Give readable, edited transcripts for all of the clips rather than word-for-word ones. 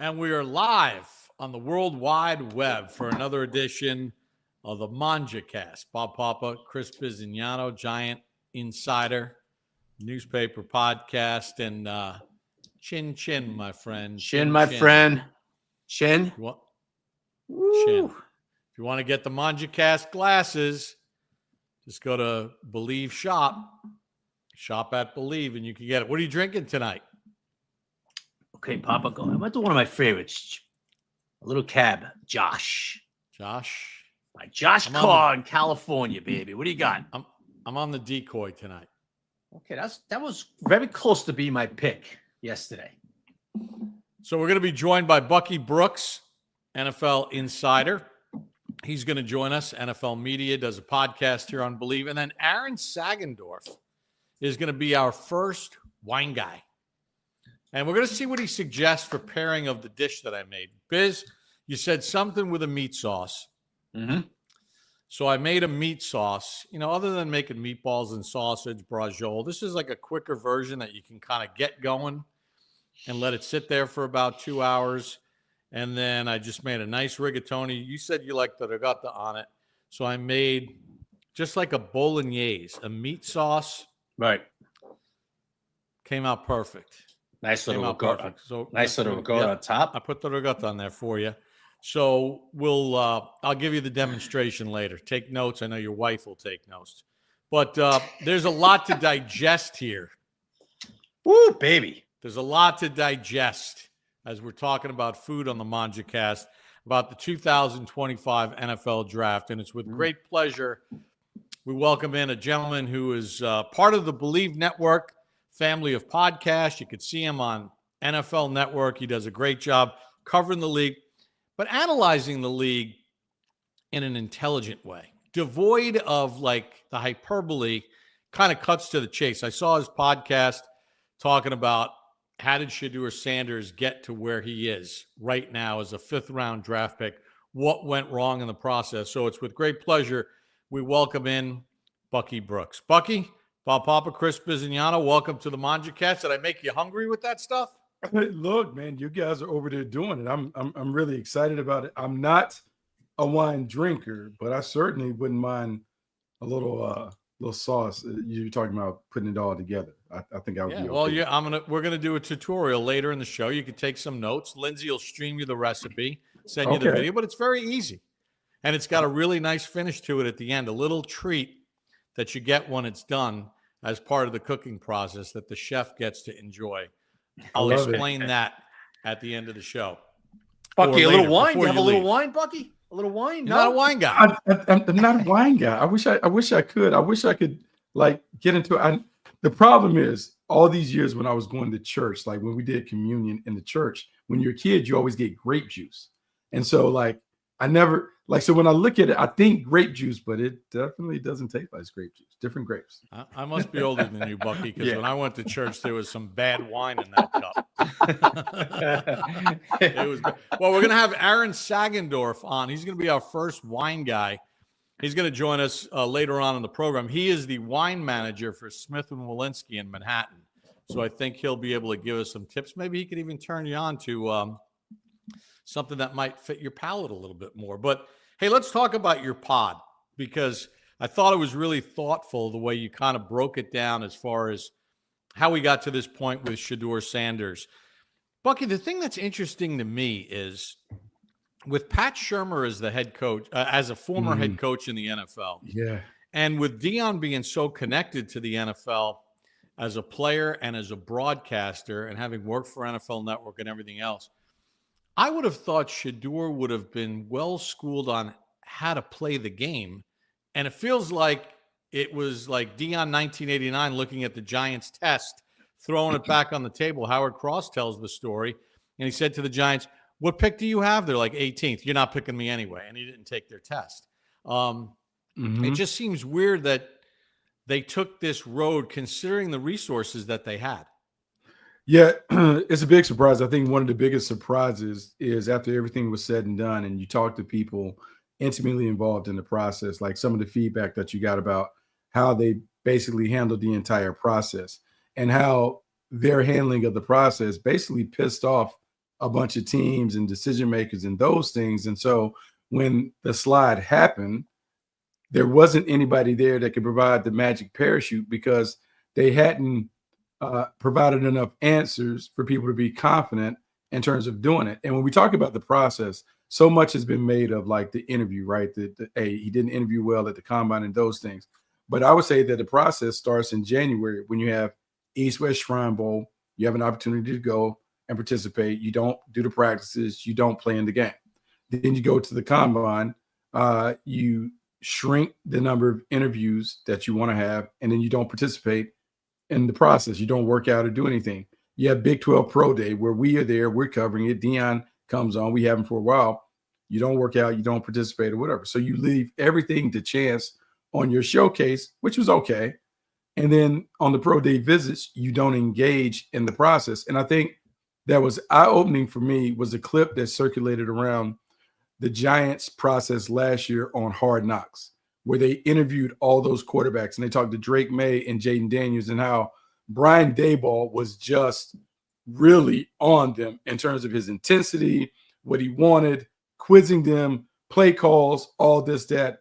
And we are live on the World Wide Web for another edition of the Mangia Cast. Papa, Chris Bisignano, Giant Insider, newspaper podcast, and Chin, my friend. Chin, my friend. Chin. Chin. If you want to get the Mangia Cast glasses, just go to Believe Shop at Believe, and you can get it. What are you drinking tonight? Okay, Papa, go. I went to one of my favorites. A little cab, Josh. My Josh car in California, baby. What do you got? I'm on the decoy tonight. Okay, that was very close to being my pick yesterday. So we're going to be joined by Bucky Brooks, NFL Insider. He's going to join us. NFL Media does a podcast here on Believe. And then Aaron Sagenorf is going to be our first wine guy. And we're going to see what he suggests for pairing of the dish that I made. Biz, you said something with a meat sauce. Mm-hmm. So I made a meat sauce. You know, other than making meatballs and sausage, braciole, this is like a quicker version that you can kind of get going and let it sit there for about 2 hours. And then I just made a nice rigatoni. You said you liked the ricotta on it. So I made just like a bolognese, a meat sauce. Right. Came out perfect. Nice little ricotta. So nice little ricotta on top. I put the ricotta on there for you. So I'll give you the demonstration later. Take notes. I know your wife will take notes. But there's a lot to digest here. Woo, baby. There's a lot to digest as we're talking about food on the Mangia Cast, about the 2025 NFL Draft. And it's with great pleasure we welcome in a gentleman who is part of the Believe Network family of podcasts. You could see him on NFL Network. He does a great job covering the league, but analyzing the league in an intelligent way, devoid of like the hyperbole, kind of cuts to the chase. I saw his podcast talking about how did Shedeur Sanders get to where he is right now as a fifth-round draft pick, what went wrong in the process. So it's with great pleasure we welcome in Bucky Brooks. Bucky, Papa, Chris Bisignano, welcome to the Mangia Cast. Did I make you hungry with that stuff? Look, man, you guys are over there doing it. I'm really excited about it. I'm not a wine drinker, but I certainly wouldn't mind a little sauce. You're talking about putting it all together. I think I would be okay. Well, we're gonna do a tutorial later in the show. You can take some notes. Lindsay will stream you the recipe, send you the video, but it's very easy. And it's got a really nice finish to it at the end, a little treat that you get when it's done as part of the cooking process that the chef gets to enjoy. I'll explain that at the end of the show. Bucky, a little wine? You have a little wine, Bucky? A little wine? You're not a wine guy. I'm not a wine guy. I wish I could. I wish I could like get into it. The problem is all these years when I was going to church, like when we did communion in the church, when you're a kid, you always get grape juice. And so like I never like, so when I look at it, I think grape juice, but it definitely doesn't taste like grape juice. Different grapes. I must be older than you, Bucky, because when I went to church, there was some bad wine in that cup. Well, we're going to have Aaron Sagenorf on. He's going to be our first wine guy. He's going to join us later on in the program. He is the wine manager for Smith & Wollensky in Manhattan. So I think he'll be able to give us some tips. Maybe he could even turn you on to something that might fit your palate a little bit more. But hey, let's talk about your pod, because I thought it was really thoughtful the way you kind of broke it down as far as how we got to this point with Shedeur Sanders. Bucky, the thing that's interesting to me is with Pat Shurmur as the head coach, as a former head coach in the NFL, and with Dion being so connected to the NFL as a player and as a broadcaster and having worked for NFL Network and everything else, I would have thought Shedeur would have been well schooled on how to play the game. And it feels like it was like Dion 1989 looking at the Giants test, throwing it back on the table. Howard Cross tells the story. And he said to the Giants, "What pick do you have?" They're like 18th. "You're not picking me anyway." And he didn't take their test. It just seems weird that they took this road considering the resources that they had. Yeah, it's a big surprise. I think one of the biggest surprises is after everything was said and done and you talk to people intimately involved in the process, like some of the feedback that you got about how they basically handled the entire process and how their handling of the process basically pissed off a bunch of teams and decision makers and those things. And so when the slide happened, there wasn't anybody there that could provide the magic parachute because they hadn't provided enough answers for people to be confident in terms of doing it. And when we talk about the process, so much has been made of like the interview, right? Hey, he didn't interview well at the combine and those things. But I would say that the process starts in January when you have East-West Shrine Bowl. You have an opportunity to go and participate. You don't do the practices. You don't play in the game. Then you go to the combine. You shrink the number of interviews that you want to have, and then you don't participate in the process. You don't work out or do anything. You have Big 12 Pro Day where we are there. We're covering it. Dion comes on. We have him for a while. You don't work out. You don't participate or whatever. So you leave everything to chance on your showcase, which was okay. And then on the pro day visits, you don't engage in the process. And I think that was eye-opening for me was a clip that circulated around the Giants process last year on Hard Knocks, where they interviewed all those quarterbacks and they talked to Drake May and Jaden Daniels and how Brian Daboll was just really on them in terms of his intensity, what he wanted, quizzing them, play calls, all this, that.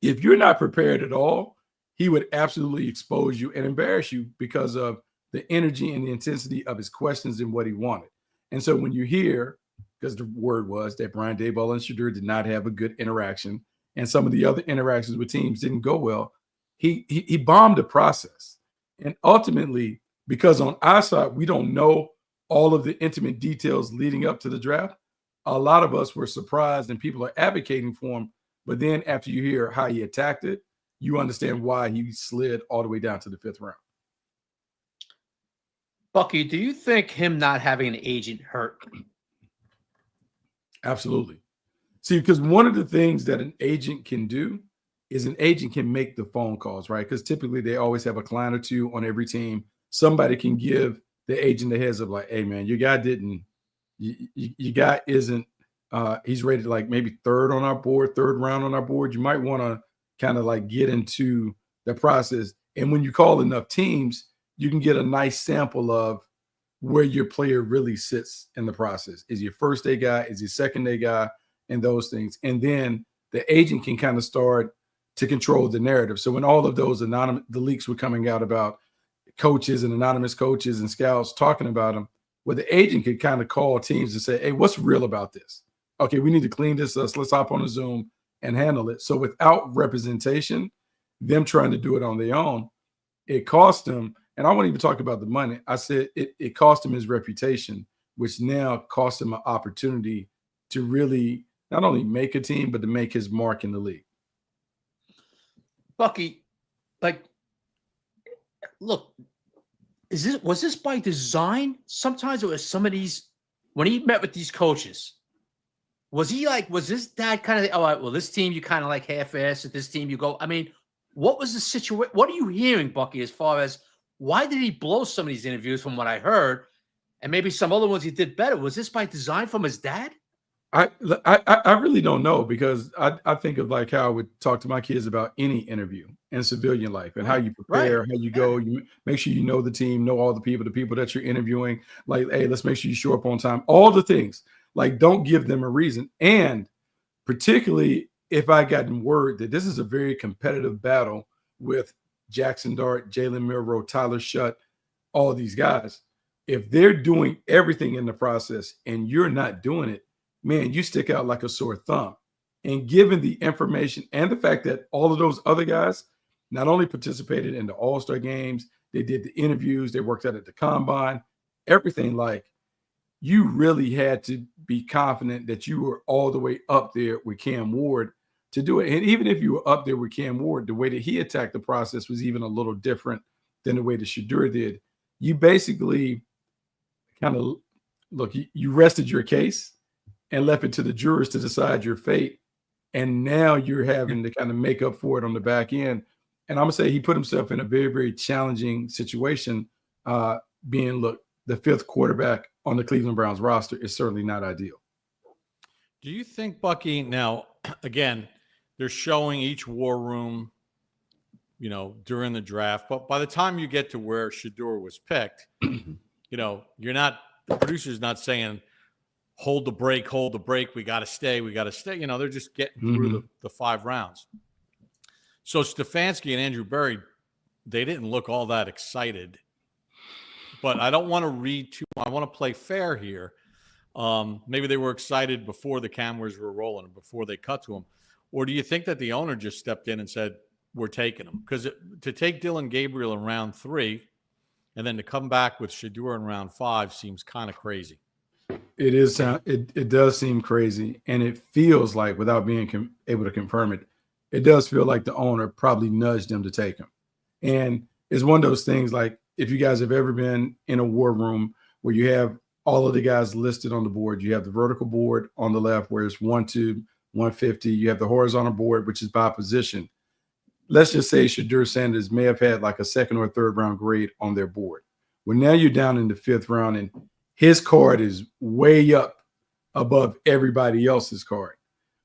If you're not prepared at all, he would absolutely expose you and embarrass you because of the energy and the intensity of his questions and what he wanted. And so when you hear, because the word was that Brian Daboll and Shedeur did not have a good interaction, and some of the other interactions with teams didn't go well, he bombed the process. And ultimately, because on our side, we don't know all of the intimate details leading up to the draft, a lot of us were surprised and people are advocating for him. But then after you hear how he attacked it, you understand why he slid all the way down to the 5th round. Bucky, do you think him not having an agent hurt? Absolutely. See, because one of the things that an agent can do is an agent can make the phone calls, right? Because typically they always have a client or two on every team. Somebody can give the agent the heads up like, hey, man, your guy didn't, your guy isn't, he's rated like maybe 3rd on our board, 3rd round on our board. You might want to kind of like get into the process. And when you call enough teams, you can get a nice sample of where your player really sits in the process. Is he a first day guy? Is he a second day guy? And those things. And then the agent can kind of start to control the narrative. So when all of those the leaks were coming out about coaches and anonymous coaches and scouts talking about them, well, the agent could kind of call teams and say, hey, what's real about this? Okay, we need to clean this up. Let's hop on a Zoom and handle it. So without representation, them trying to do it on their own, it cost them. And I won't even talk about the money. I said it cost him his reputation, which now cost him an opportunity to really not only make a team, but to make his mark in the league. Bucky, like, look, was this by design? Sometimes it was some of these, when he met with these coaches, was this dad kind of, all right, well, this team you kind of like half-ass, at this team you go, I mean, what was the situation? What are you hearing, Bucky, as far as why did he blow some of these interviews from what I heard? And maybe some other ones he did better. Was this by design from his dad? I really don't know, because I think of like how I would talk to my kids about any interview in civilian life and how you prepare, how you go, you make sure you know the team, know all the people that you're interviewing. Like, hey, let's make sure you show up on time. All the things. Like, don't give them a reason. And particularly if I gotten word that this is a very competitive battle with Jackson Dart, Jalen Milroe, Tyler Shutt, all these guys. If they're doing everything in the process and you're not doing it, man, you stick out like a sore thumb. And given the information and the fact that all of those other guys not only participated in the All-Star games, they did the interviews, they worked out at the combine, everything, like, you really had to be confident that you were all the way up there with Cam Ward to do it. And even if you were up there with Cam Ward, the way that he attacked the process was even a little different than the way that Shedeur did. You basically kind of, look, you rested your case and left it to the jurors to decide your fate. And now you're having to kind of make up for it on the back end. And I'm going to say he put himself in a very, very challenging situation, being, look, the 5th quarterback on the Cleveland Browns roster is certainly not ideal. Do you think, Bucky, now, again, they're showing each war room, you know, during the draft, but by the time you get to where Shedeur was picked, you know, the producer's not saying, hold the break. We got to stay. You know, they're just getting through the 5 rounds. So Stefanski and Andrew Berry, they didn't look all that excited. But I don't want to read too much. I want to play fair here. Maybe they were excited before the cameras were rolling, before they cut to him. Or do you think that the owner just stepped in and said, we're taking him? Because to take Dylan Gabriel in round 3 and then to come back with Shedeur in round 5 seems kind of crazy. It is. It does seem crazy. And it feels like, without being able to confirm it, it does feel like the owner probably nudged them to take him. And it's one of those things, like, if you guys have ever been in a war room where you have all of the guys listed on the board, you have the vertical board on the left where it's 1 to 150. You have the horizontal board, which is by position. Let's just say Shedeur Sanders may have had like a 2nd or 3rd round grade on their board. Well, now you're down in the 5th round and his card is way up above everybody else's card.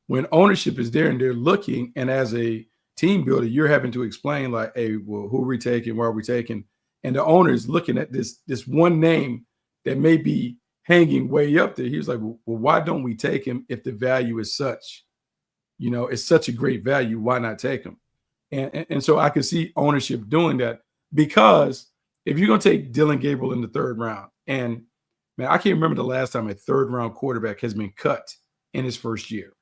When ownership is there and they're looking, and as a team builder, you're having to explain like, hey, well, who are we taking? Where are we taking? And the owner is looking at this one name that may be hanging way up there. He was like, well, why don't we take him if the value is such, you know, it's such a great value? Why not take him? And so I could see ownership doing that, because if you're going to take Dylan Gabriel in the 3rd round, and man, I can't remember the last time a 3rd round quarterback has been cut in his first year.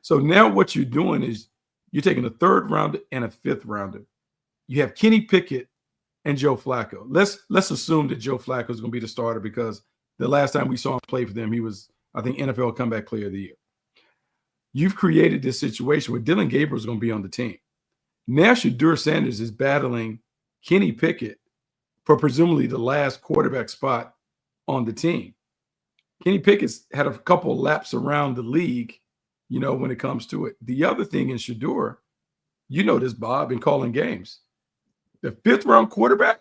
So now what you're doing is you're taking a 3rd rounder and a 5th rounder. You have Kenny Pickett and Joe Flacco. Let's assume that Joe Flacco is going to be the starter, because the last time we saw him play for them, he was, I think, NFL Comeback Player of the Year. You've created this situation where Dylan Gabriel is going to be on the team. Now Shedeur Sanders is battling Kenny Pickett for presumably the last quarterback spot on the team. Kenny Pickett's had a couple laps around the league, you know, when it comes to it. The other thing in Shedeur, you know this, Bob, in calling games, the 5th round quarterback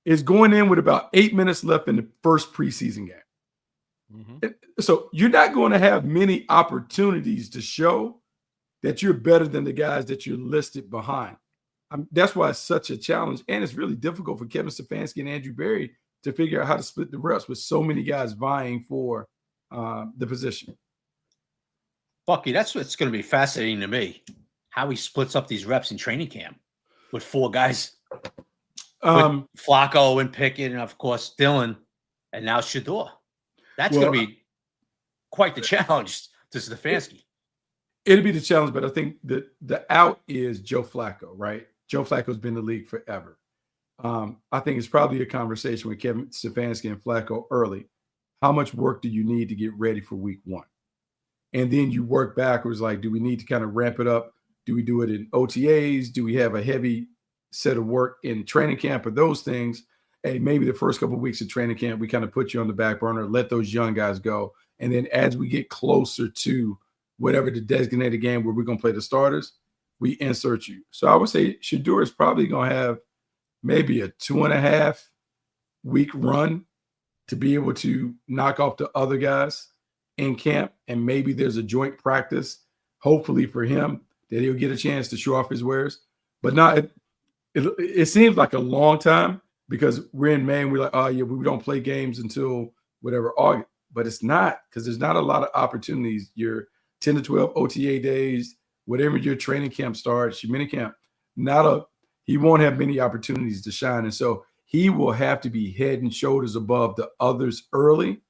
is going in with about 8 minutes left in the first preseason game. So you're not going to have many opportunities to show that you're better than the guys that you're listed behind. That's why it's such a challenge. And it's really difficult for Kevin Stefanski and Andrew Berry to figure out how to split the reps with so many guys vying for the position. Bucky, that's what's going to be fascinating to me, how he splits up these reps in training camp with 4 guys. With Flacco and Pickett and, of course, Dylan, and now Shedeur. That's going to be quite the challenge to Stefanski. It'll be the challenge, but I think the out is Joe Flacco, right? Joe Flacco's been in the league forever. I think it's probably a conversation with Kevin Stefanski and Flacco early. How much work do you need to get ready for week 1? And then you work backwards, like, do we need to kind of ramp it up? Do we do it in OTAs? Do we have a heavy set of work in training camp or those things? Hey, maybe the first couple of weeks of training camp, we kind of put you on the back burner, let those young guys go. And then as we get closer to whatever the designated game where we're going to play the starters, we insert you. So I would say Shedeur is probably going to have maybe a 2.5 week run to be able to knock off the other guys in camp. And maybe there's a joint practice, hopefully for him, that he'll get a chance to show off his wares. But not, it seems like a long time, because we're in May and we're like, oh yeah, we don't play games until whatever August. But it's not, because there's not a lot of opportunities. Your 10 to 12 OTA days, whatever your training camp starts, your mini camp, he won't have many opportunities to shine. And so he will have to be head and shoulders above the others early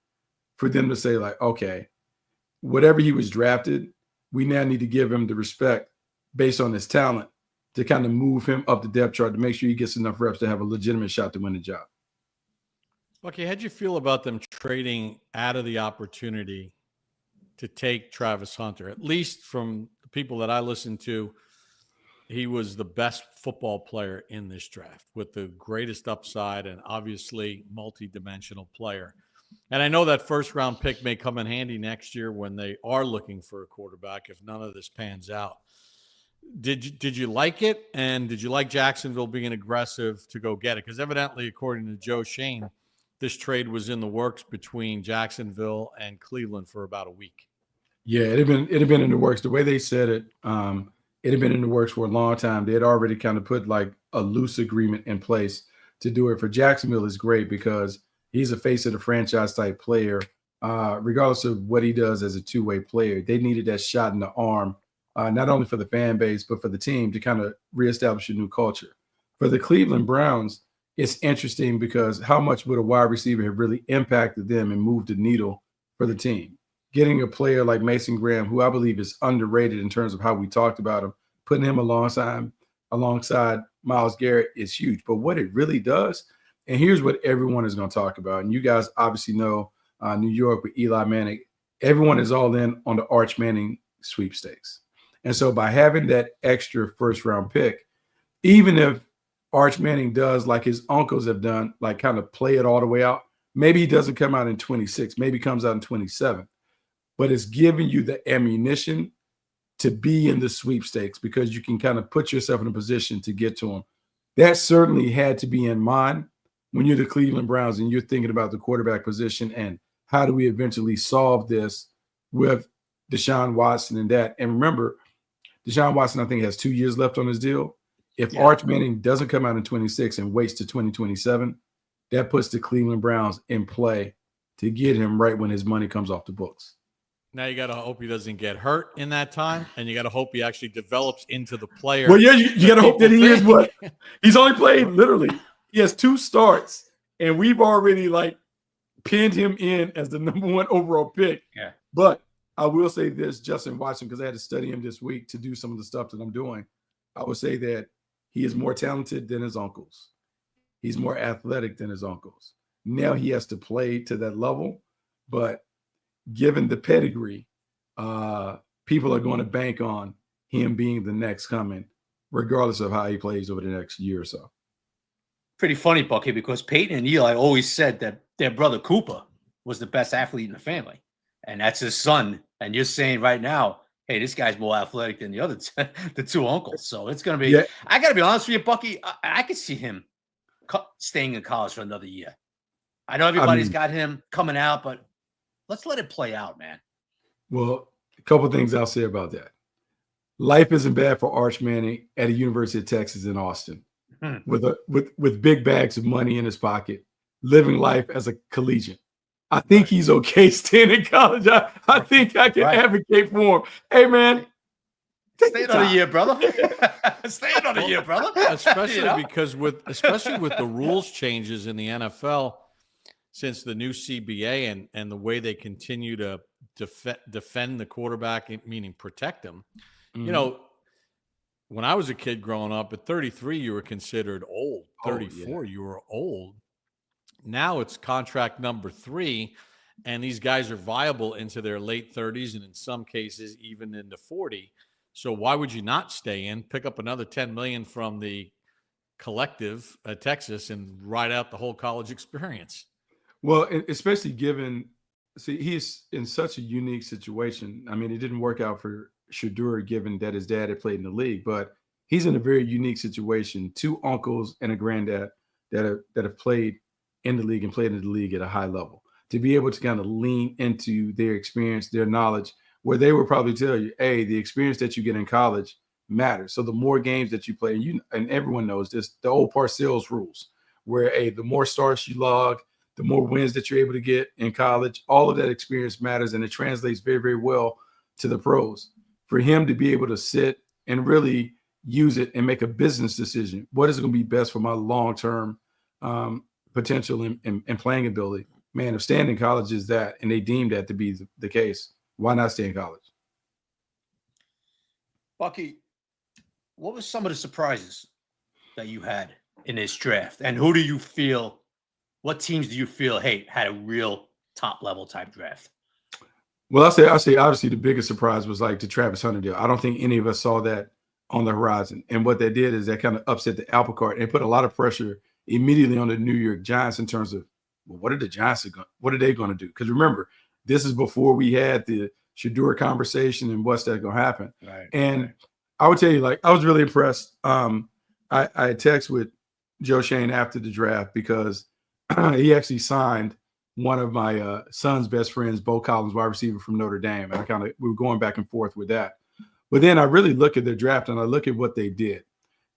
for them to say, like, okay, whatever he was drafted, we now need to give him the respect based on his talent to kind of move him up the depth chart to make sure he gets enough reps to have a legitimate shot to win the job. Okay, how'd you feel about them trading out of the opportunity to take Travis Hunter? At least from the people that I listened to, he was the best football player in this draft with the greatest upside and obviously multi-dimensional player. And I know that 1st round pick may come in handy next year when they are looking for a quarterback if none of this pans out. Did you like it? And did you like Jacksonville being aggressive to go get it? Because evidently, according to Joe Shane, this trade was in the works between Jacksonville and Cleveland for about a week. Yeah, it had been in the works. The way they said it, it had been in the works for a long time. They had already kind of put like a loose agreement in place to do it. For Jacksonville is great because he's a face of the franchise type player. regardless of what he does as a two-way player. They needed that shot in the arm, not only for the fan base, but for the team to kind of reestablish a new culture. For the Cleveland Browns, it's interesting because how much would a wide receiver have really impacted them and moved the needle for the team? Getting a player like Mason Graham, who I believe is underrated in terms of how we talked about him, putting him alongside Myles Garrett is huge. But what it really does, and here's what everyone is going to talk about, and you guys obviously know New York with Eli Manning, everyone is all in on the Arch Manning sweepstakes. And so by having that extra first-round pick, even if Arch Manning does like his uncles have done, like kind of play it all the way out, maybe he doesn't come out in 26, maybe he comes out in 27, but it's giving you the ammunition to be in the sweepstakes because you can kind of put yourself in a position to get to him. That certainly had to be in mind when you're the Cleveland Browns and you're thinking about the quarterback position and how do we eventually solve this with Deshaun Watson and that. And remember, Deshaun Watson, I think, has 2 years left on his deal. If Arch Manning doesn't come out in 26 and waits to 2027, that puts the Cleveland Browns in play to get him right when his money comes off the books. Now you got to hope he doesn't get hurt in that time, and you got to hope he actually develops into the player. Well, yeah, you got to hope that he is what he's only played literally. He has 2 starts, and we've already like pinned him in as the number 1 overall pick. Yeah. But I will say this, Justin Watson, because I had to study him this week to do some of the stuff that I'm doing. I would say that he is more talented than his uncles. He's more athletic than his uncles. Now he has to play to that level, but given the pedigree, people are going to bank on him being the next coming, regardless of how he plays over the next year or so. Pretty funny, Bucky, because Peyton and Eli always said that their brother Cooper was the best athlete in the family, and that's his son. And you're saying right now, hey, this guy's more athletic than the other the 2 uncles. So it's going to be. Yeah. I got to be honest with you, Bucky. I could see him staying in college for another year. I know everybody's got him coming out, but let's let it play out, man. Well, a couple of things I'll say about that. Life isn't bad for Arch Manning at a University of Texas in Austin, with big bags of money in his pocket, living life as a collegiate. I think he's okay staying in college. I think I can advocate for him. Hey, man. Stay another year, brother. Stay another year, brother. Especially because with the rules changes in the NFL since the new CBA and the way they continue to defend the quarterback, meaning protect him. Mm-hmm. You know, when I was a kid growing up, at 33, you were considered old. 34, you were old. Now it's contract number 3, and these guys are viable into their late 30s and in some cases even into 40. So why would you not stay in, pick up another $10 million from the collective at Texas and ride out the whole college experience? Well, especially given, he's in such a unique situation. I mean, it didn't work out for Shedeur given that his dad had played in the league, but he's in a very unique situation. 2 uncles and a granddad that have played in the league and played in the league at a high level, to be able to kind of lean into their experience, their knowledge, where they would probably tell you, hey, the experience that you get in college matters. So the more games that you play, and everyone knows this, the old Parcells rules, where the more starts you log, the more wins that you're able to get in college, all of that experience matters, and it translates very, very well to the pros. For him to be able to sit and really use it and make a business decision, what is going to be best for my long-term potential and playing ability? Man, if staying in college is that, and they deem that to be the case, why not stay in college? Bucky, what were some of the surprises that you had in this draft? And who do you feel, what teams do you feel, hey, had a real top-level type draft? Well, I'll say obviously the biggest surprise was like the Travis Hunter deal. I don't think any of us saw that on the horizon. And what that did is that kind of upset the apple cart and put a lot of pressure immediately on the New York Giants in terms of, well, what are the Giants what are they going to do? Because remember, this is before we had the Shedeur conversation and what's that going to happen. Right. And I would tell you, like, I was really impressed. I text with Joe Shane after the draft because he actually signed one of my son's best friends, Bo Collins, wide receiver from Notre Dame. And we were going back and forth with that. But then I really look at their draft and I look at what they did.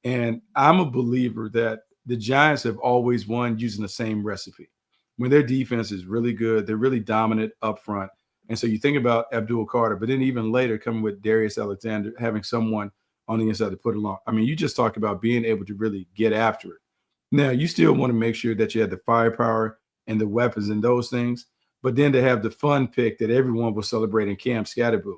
And I'm a believer that the Giants have always won using the same recipe. when their defense is really good, they're really dominant up front. And so you think about Abdul Carter, but then even later coming with Darius Alexander, having someone on the inside to put along. I mean, you just talk about being able to really get after it. Now, you still want to make sure that you have the firepower and the weapons and those things, but then to have the fun pick that everyone was celebrating, Cam Scatterboo.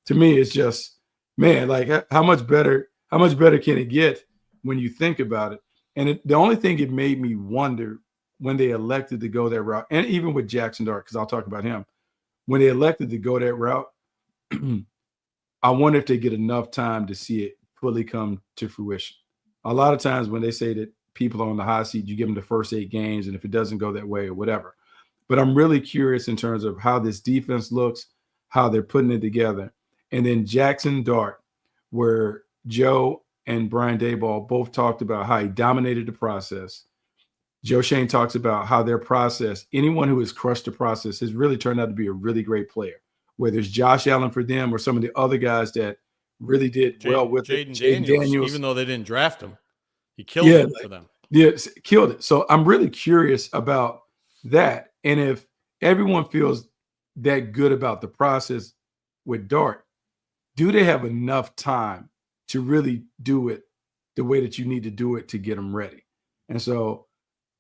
To me, it's just, man, like how much better can it get when you think about it? And the only thing it made me wonder when they elected to go that route, and even with Jackson Dart, because I'll talk about him, when they elected to go that route, I wonder if they get enough time to see it fully come to fruition. A lot of times when they say that people are on the hot seat, you give them the first 8 games, and if it doesn't go that way or whatever. But I'm really curious in terms of how this defense looks, how they're putting it together. And then Jackson Dart, where Joe and Brian Daboll both talked about how he dominated the process. Joe Shane talks about how their process, anyone who has crushed the process has really turned out to be a really great player, whether it's Josh Allen for them or some of the other guys that really did well with Jaden it. Daniels, even though they didn't draft him, he killed it for them. Yeah, killed it. So I'm really curious about that. And if everyone feels that good about the process with Dart, do they have enough time to really do it the way that you need to do it to get them ready? And so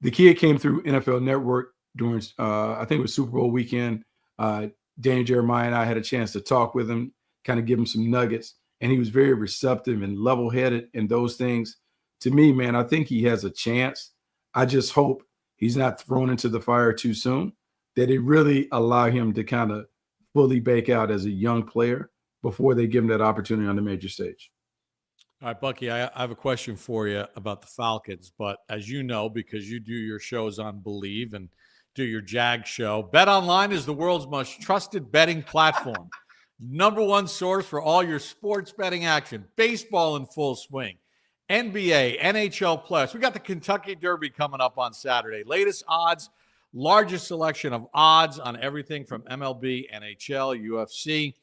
the kid came through NFL Network during, I think it was Super Bowl weekend. Daniel Jeremiah and I had a chance to talk with him, kind of give him some nuggets. And he was very receptive and level-headed and those things. To me, man, I think he has a chance. I just hope he's not thrown into the fire too soon, that it really allow him to kind of fully bake out as a young player before they give him that opportunity on the major stage. All right, Bucky, I have a question for you about the Falcons. But as you know, because you do your shows on Believe and do your Jag show, BetOnline is the world's most trusted betting platform. Number one source for all your sports betting action. Baseball in full swing. NBA, NHL Plus. We got the Kentucky Derby coming up on Saturday. Latest odds, largest selection of odds on everything from MLB, NHL, UFC.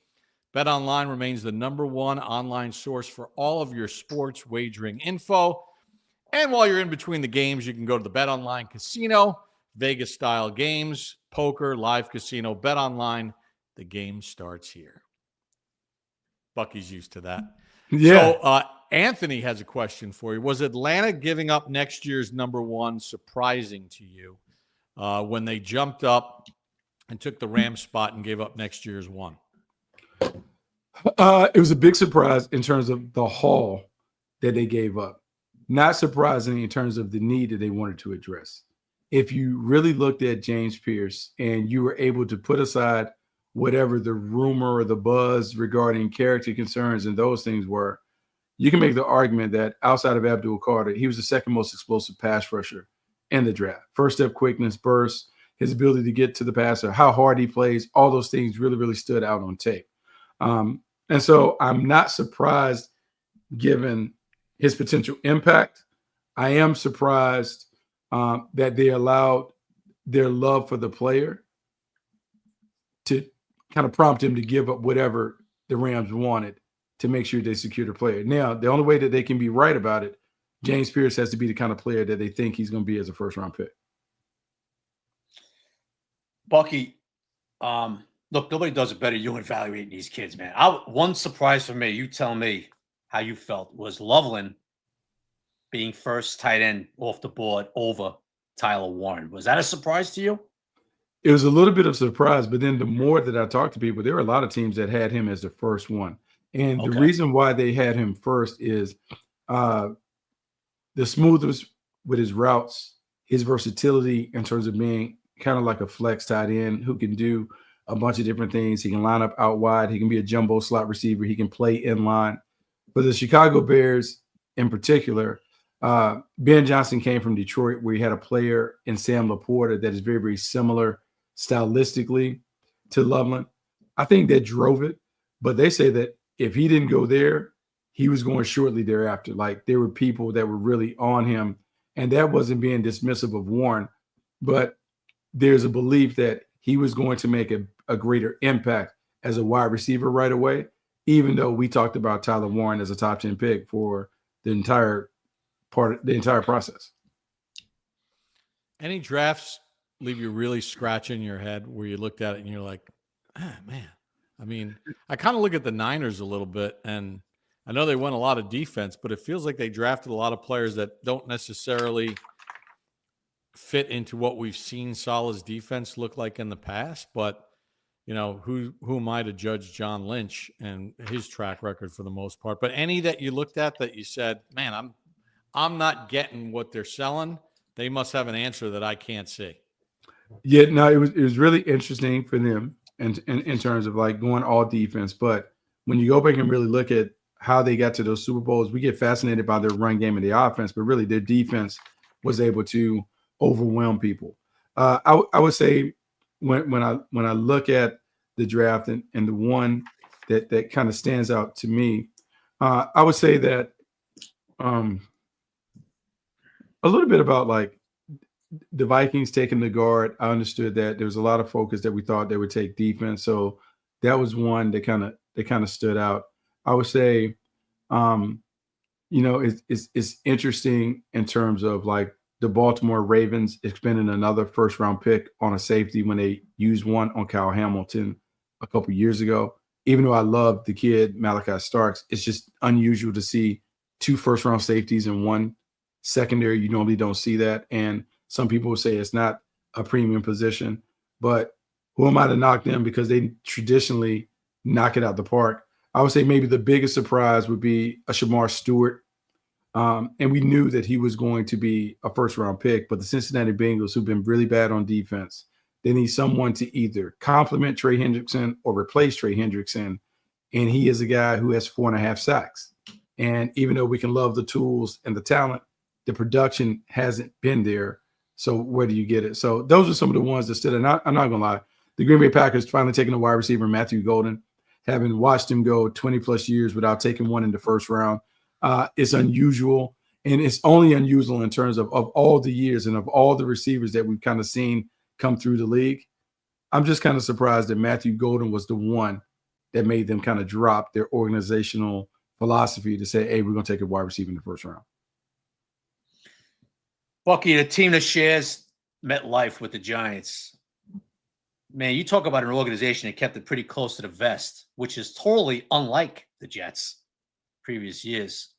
BetOnline remains the number one online source for all of your sports wagering info. And while you're in between the games, you can go to the BetOnline Casino, Vegas-style games, poker, live casino. BetOnline, the game starts here. Bucky's used to that. Yeah. So Anthony has a question for you. Was Atlanta giving up next year's number one surprising to you when they jumped up and took the Rams spot and gave up next year's one? It was a big surprise in terms of the haul that they gave up. Not surprising in terms of the need that they wanted to address. If you really looked at James Pierce and you were able to put aside whatever the rumor or the buzz regarding character concerns and those things were, you can make the argument that outside of Abdul Carter, he was the second most explosive pass rusher in the draft. First step quickness, burst, his ability to get to the passer, how hard he plays, all those things really, really stood out on tape. And so I'm not surprised given his potential impact. I am surprised that they allowed their love for the player to kind of prompt him to give up whatever the Rams wanted to make sure they secure the player. Now, the only way that they can be right about it, James Pierce has to be the kind of player that they think he's going to be as a first-round pick. Bucky, look, nobody does it better than you evaluating these kids, man. One surprise for me, you tell me how you felt, was Loveland being first tight end off the board over Tyler Warren. Was that a surprise to you? It was a little bit of a surprise, but then the more that I talked to people, there were a lot of teams that had him as the first one. And the reason why they had him first is the smoothness with his routes, his versatility in terms of being kind of like a flex tight end who can do a bunch of different things. He can line up out wide. He can be a jumbo slot receiver. He can play in line. For the Chicago Bears in particular, Ben Johnson came from Detroit, where he had a player in Sam Laporta that is very, very similar stylistically to Loveland. I think that drove it, but they say that if he didn't go there, he was going shortly thereafter. Like there were people that were really on him, and that wasn't being dismissive of Warren, but there's a belief that he was going to make a greater impact as a wide receiver right away, even though we talked about Tyler Warren as a top 10 pick for the entire process. Any drafts leave you really scratching your head where you looked at it and you're like, ah, man. I mean, I kind of look at the Niners a little bit, and I know they won a lot of defense, but it feels like they drafted a lot of players that don't necessarily fit into what we've seen Salah's defense look like in the past. But, you know, who am I to judge John Lynch and his track record for the most part? But any that you looked at that you said, man, I'm not getting what they're selling, they must have an answer that I can't see. Yeah, no, it was really interesting for them in terms of like going all defense. But when you go back and really look at how they got to those Super Bowls, we get fascinated by their run game and the offense, but really their defense was able to overwhelm people. I would say when I look at the draft and the one that kind of stands out to me, I would say that a little bit about like the Vikings taking the guard. I understood that there was a lot of focus that we thought they would take defense, so that was one that kind of stood out. I would say, it's interesting in terms of like the Baltimore Ravens expending another first round pick on a safety when they used one on Kyle Hamilton a couple years ago. Even though I love the kid Malachi Starks, it's just unusual to see 2 first round safeties in one secondary. You normally don't see that, and some people will say it's not a premium position, but who am I to knock them because they traditionally knock it out the park? I would say maybe the biggest surprise would be a Shamar Stewart. And we knew that he was going to be a first-round pick, but the Cincinnati Bengals, who've been really bad on defense, they need someone to either complement Trey Hendrickson or replace Trey Hendrickson, and he is a guy who has 4.5 sacks. And even though we can love the tools and the talent, the production hasn't been there. So where do you get it? So those are some of the ones that stood out. I'm not going to lie. The Green Bay Packers finally taking a wide receiver, Matthew Golden, having watched him go 20-plus years without taking one in the first round. It's unusual, and it's only unusual in terms of all the years and of all the receivers that we've kind of seen come through the league. I'm just kind of surprised that Matthew Golden was the one that made them kind of drop their organizational philosophy to say, hey, we're going to take a wide receiver in the first round. Bucky, the team that shares MetLife with the Giants, man, you talk about an organization that kept it pretty close to the vest, which is totally unlike the Jets previous years.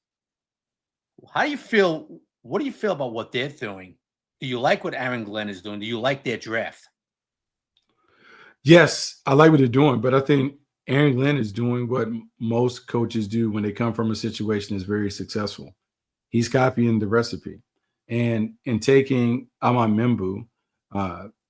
How do you feel? What do you feel about what they're doing? Do you like what Aaron Glenn is doing? Do you like their draft? Yes, I like what they're doing, but I think Aaron Glenn is doing what most coaches do when they come from a situation that's very successful. He's copying the recipe. And in taking Amon Membu,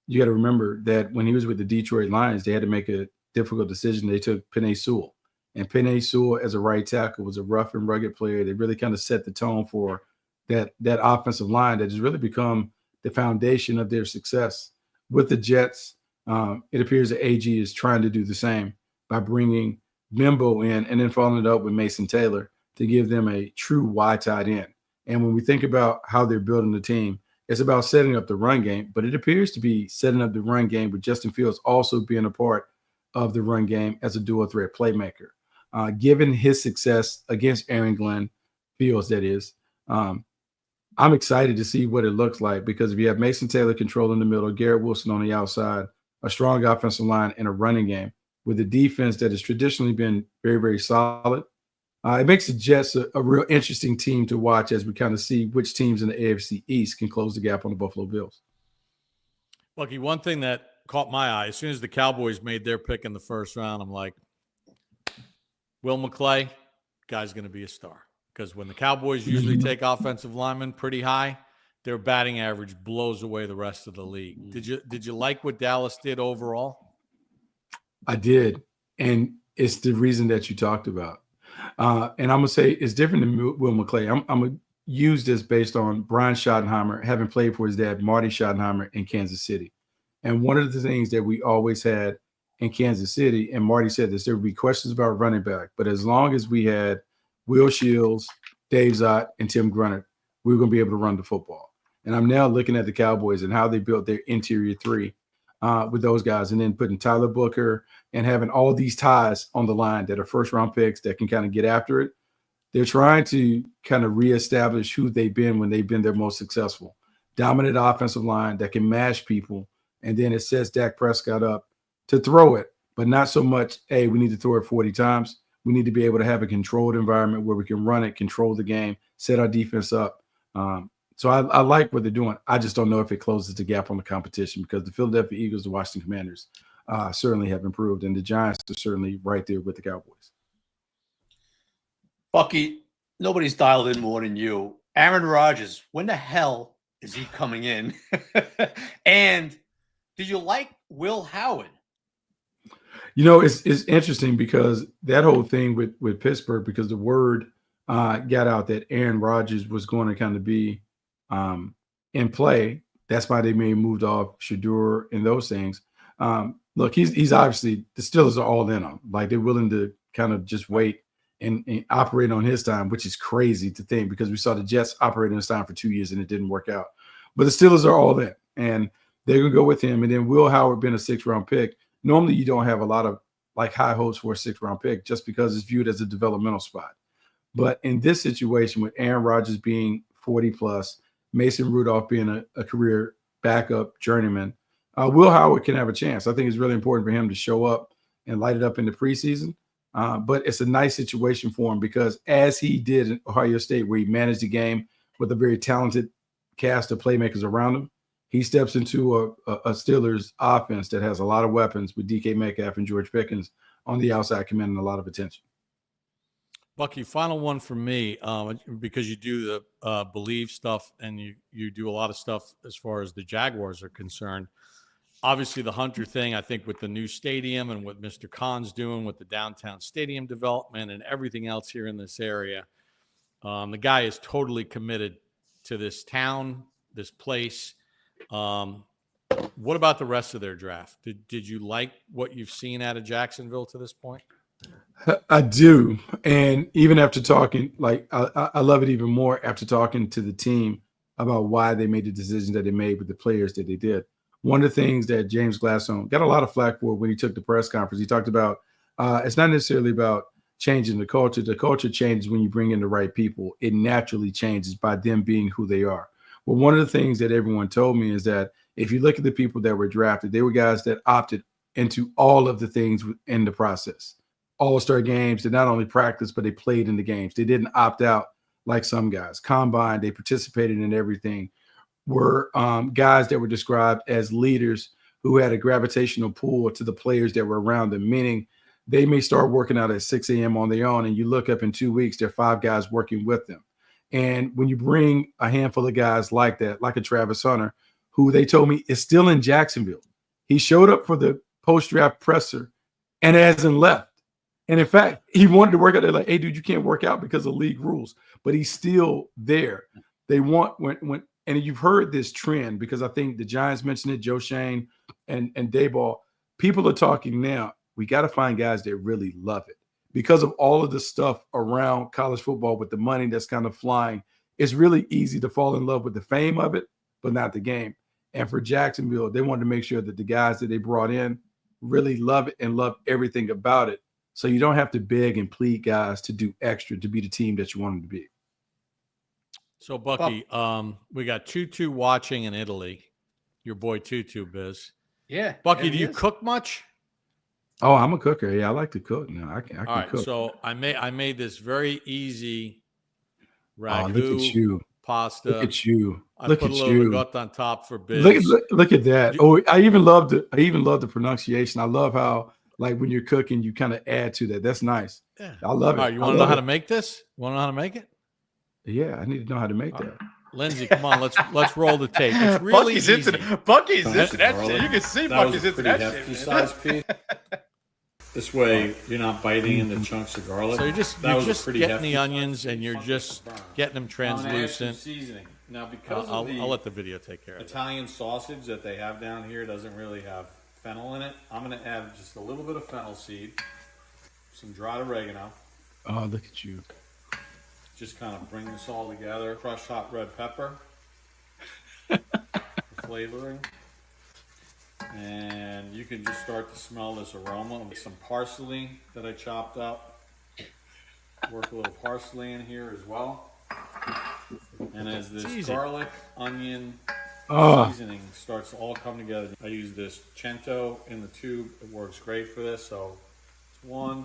you got to remember that when he was with the Detroit Lions, they had to make a difficult decision. They took Penei Sewell. And Penei Sewell, as a right tackle, was a rough and rugged player. They really kind of set the tone for that offensive line that has really become the foundation of their success. With the Jets, it appears that AG is trying to do the same by bringing Membu in and then following it up with Mason Taylor to give them a true wide tight end. And when we think about how they're building the team, it's about setting up the run game, but it appears to be setting up the run game with Justin Fields also being a part of the run game as a dual threat playmaker. Given his success against Aaron Glenn, Fields that is, I'm excited to see what it looks like because if you have Mason Taylor controlling the middle, Garrett Wilson on the outside, a strong offensive line, and a running game with a defense that has traditionally been very, very solid, it makes the Jets a real interesting team to watch as we kind of see which teams in the AFC East can close the gap on the Buffalo Bills. Lucky, one thing that caught my eye, as soon as the Cowboys made their pick in the first round, I'm like, Will McClay, guy's going to be a star. Because when the Cowboys usually take offensive linemen pretty high, their batting average blows away the rest of the league. Did you like what Dallas did overall? I did. And it's the reason that you talked about. And I'm going to say it's different than Will McClay. I'm going to use this based on Brian Schottenheimer, having played for his dad, Marty Schottenheimer, in Kansas City. And one of the things that we always had in Kansas City, and Marty said this, there would be questions about running back. But as long as we had Will Shields, Dave Zott, and Tim Grunnett, we were going to be able to run the football. And I'm now looking at the Cowboys and how they built their interior three with those guys, and then putting Tyler Booker and having all these ties on the line that are first-round picks that can kind of get after it. They're trying to kind of reestablish who they've been when they've been their most successful. Dominant offensive line that can mash people And then it sets Dak Prescott up to throw it, but not so much, hey, we need to throw it 40 times. We need to be able to have a controlled environment where we can run it, control the game, set our defense up. So I like what they're doing. I just don't know if it closes the gap on the competition because the Philadelphia Eagles, the Washington Commanders certainly have improved, and the Giants are certainly right there with the Cowboys. Bucky, nobody's dialed in more than you. Aaron Rodgers, when the hell is he coming in? And did you like Will Howard? You know, it's interesting because that whole thing with Pittsburgh, because the word got out that Aaron Rodgers was going to kind of be in play. That's why they may have moved off Shedeur and those things. Look, he's obviously, the Steelers are all in on him. Like, they're willing to kind of just wait and operate on his time, which is crazy to think because we saw the Jets operate on his time for 2 years and it didn't work out. But the Steelers are all in, and they're going to go with him. And then Will Howard being a 6th-round pick, normally you don't have a lot of like high hopes for a 6th-round pick just because it's viewed as a developmental spot. But in this situation with Aaron Rodgers being 40+, Mason Rudolph being a career backup journeyman, Will Howard can have a chance. I think it's really important for him to show up and light it up in the preseason. But it's a nice situation for him because as he did in Ohio State, where he managed the game with a very talented cast of playmakers around him, he steps into a Steelers offense that has a lot of weapons with DK Metcalf and George Pickens on the outside commanding a lot of attention. Bucky, final one for me, because you do the believe stuff and you do a lot of stuff as far as the Jaguars are concerned. Obviously, the Hunter thing, I think, with the new stadium and what Mr. Khan's doing with the downtown stadium development and everything else here in this area, the guy is totally committed to this town, this place. What about the rest of their draft? Did you like what you've seen out of Jacksonville to this point? I do. And even after talking, like, I love it even more after talking to the team about why they made the decision that they made with the players that they did. One of the things that James Gladstone got a lot of flack for when he took the press conference, he talked about it's not necessarily about changing the culture. The culture changes when you bring in the right people. It naturally changes by them being who they are. Well, one of the things that everyone told me is that if you look at the people that were drafted, they were guys that opted into all of the things in the process. All-star games, they not only practiced, but they played in the games. They didn't opt out like some guys. Combine, they participated in everything. Were guys that were described as leaders who had a gravitational pull to the players that were around them, meaning they may start working out at 6 a.m. on their own, and you look up in 2 weeks, there are 5 guys working with them. And when you bring a handful of guys like that, like a Travis Hunter, who they told me is still in Jacksonville, he showed up for the post-draft presser and hasn't left. And in fact, he wanted to work out there like, hey, dude, you can't work out because of league rules, but he's still there. They want and you've heard this trend because I think the Giants mentioned it, Joe Shane and Dayball. People are talking now. We got to find guys that really love it because of all of the stuff around college football with the money that's kind of flying. It's really easy to fall in love with the fame of it, but not the game. And for Jacksonville, they wanted to make sure that the guys that they brought in really love it and love everything about it. So you don't have to beg and plead guys to do extra to be the team that you want them to be. So, Bucky, we got Tutu watching in Italy. Your boy Tutu, Biz. Yeah. Bucky, do you cook much? Oh, I'm a cooker. Yeah, I like to cook. No, I can All right, cook. so I made this very easy ragu look at you. pasta. Look at you. I Look put at a little you. ricotta on top for Biz. Look at that. Oh, I even love the pronunciation. I love how, like, when you're cooking, you kind of add to that. That's nice. Yeah. I love it. All right, you want to know how to make this? Want to know how to make it? Yeah, I need to know how to make that. Lindsay, come on, let's roll the tape. It's really Bucky's easy. Bucky's into that shit. You can see That Bucky's was a into pretty that hefty shit. size piece. This way, you're not biting into chunks of garlic. So you're just getting the onions and you're just getting them translucent. Seasoning. Now, because I'll of the let the video take care of it. Italian sausage that they have down here doesn't really have fennel in it, I'm going to add just a little bit of fennel seed, some dried oregano. Oh, look at you. Just kind of bring this all together. Crushed hot red pepper for flavoring. And you can just start to smell this aroma. With some parsley that I chopped up. Work a little parsley in here as well. And as this garlic, onion, seasoning starts to all come together. I use this Cento in the tube. It works great for this. So it's 1,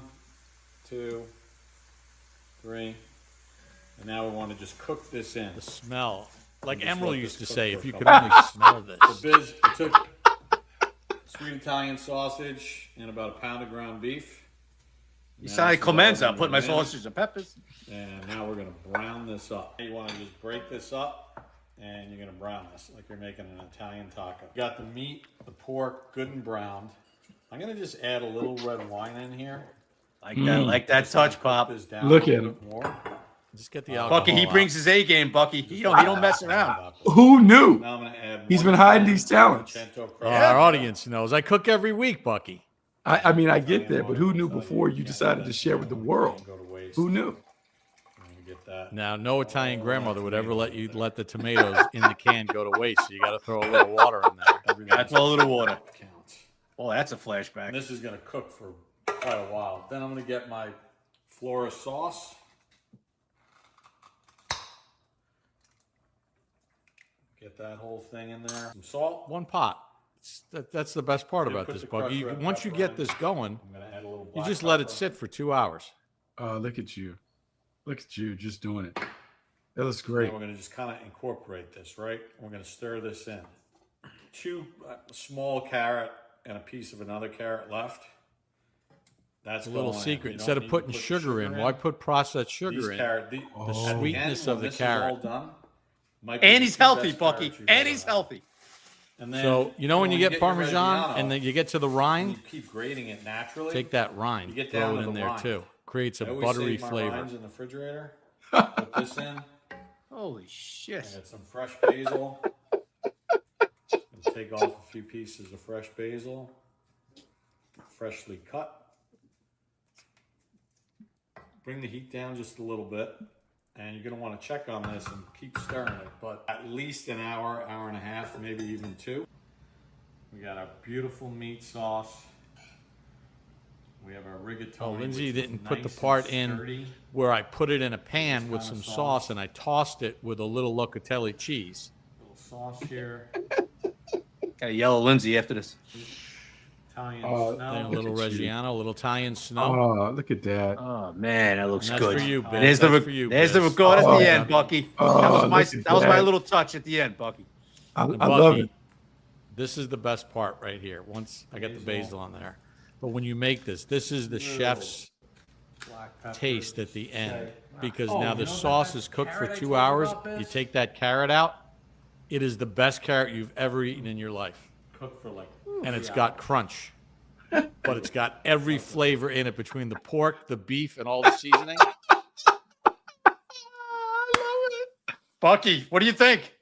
2, 3. And now we want to just cook this in. The smell. Like Just Emerald let used to this say, cook if you for a could couple only smell this. So Biz, I took sweet Italian sausage and about a pound of ground beef. You Now sound like this is all Clemenza. gonna Put my go in. sausages and peppers. And now we're going to brown this up. You want to just break this up and you're going to brown this like you're making an Italian taco. Got the meat, the pork, good and browned. I'm going to just add a little red wine in here. Like that touch, Pop. This down Look a at little him. bit more. Just get the alcohol Bucky, he out. brings his A game, Bucky. He don't mess around. Who knew? Now I'm going to add He's one been hiding can these talents. Cento Oh, crust. our audience knows. I cook every week, Bucky. I mean, I get that, but who knew before you decided to share with the world? Go to waste. Who knew? I'm gonna get that. Now, no Italian grandmother would ever let you let the tomatoes in the can go to waste. So you got to throw a little water in there. That's a little water. Counts. Oh, that's a flashback. And this is going to cook for quite a while. Then I'm going to get my Flora sauce. Get that whole thing in there. Some salt. One pot. That's the best part You about put this, the Bucky. crushed red Once you pepper get in. this going, I'm going to add a little you black just let it pepper. sit for 2 hours. Oh, look at you. Look at you just doing it. That looks Then great. we're going to just kind of incorporate this, right? We're going to stir this in. 2 small carrot and a piece of another carrot left. That's A little going in. secret. You Instead don't of need to putting put sugar in, why put processed sugar These in? carrot, the Oh. Sweetness of the Is carrot. all done, might be And the he's 2 healthy, best Bucky. carrots you've And ever he's had. healthy. And then, So, you know when you get your Parmesan Reggiano, and then you get to the and rind, you keep grating it naturally. take that rind, You get throw down it to in the there rind. too. Creates a I always buttery save my flavor. rinds in the refrigerator. Put this in. Holy shit. Add some fresh basil. And take off a few pieces of fresh basil, freshly cut. Bring the heat down just a little bit, and you're going to want to check on this and keep stirring it, but at least an hour, hour and a half, maybe even 2. We got our beautiful meat sauce. We have our rigatoni. Oh, Lindsay which is didn't put the nice and part in sturdy. where I put it in a pan with kind some of sauce sauce. and I tossed it with a little locatelli cheese. Little sauce here. Gotta yell at Lindsay after this. Italian And a snow. little Look at you. Reggiano, a little Italian snow. Oh, look at that. Oh man, that looks And that's good. for you, Biz. There's That's the for you, there's the Biz. record at Oh, the end, Bucky. Oh, that was my look at that was my that. little touch at the end, Bucky. I And love Bucky, it. this is the best part right here. Once I got the Basil. basil on there. But when you make this is the chef's Black pepper. taste at the end. Okay. Because Oh, now you the know sauce that is cooked for carrot I 2 told you hours. about, Biz? You take that carrot out. It is the best carrot you've ever eaten in your life. Cooked for like And it's got crunch. But it's got every flavor in it between the pork, the beef, and all the seasoning. Bucky, what do you think?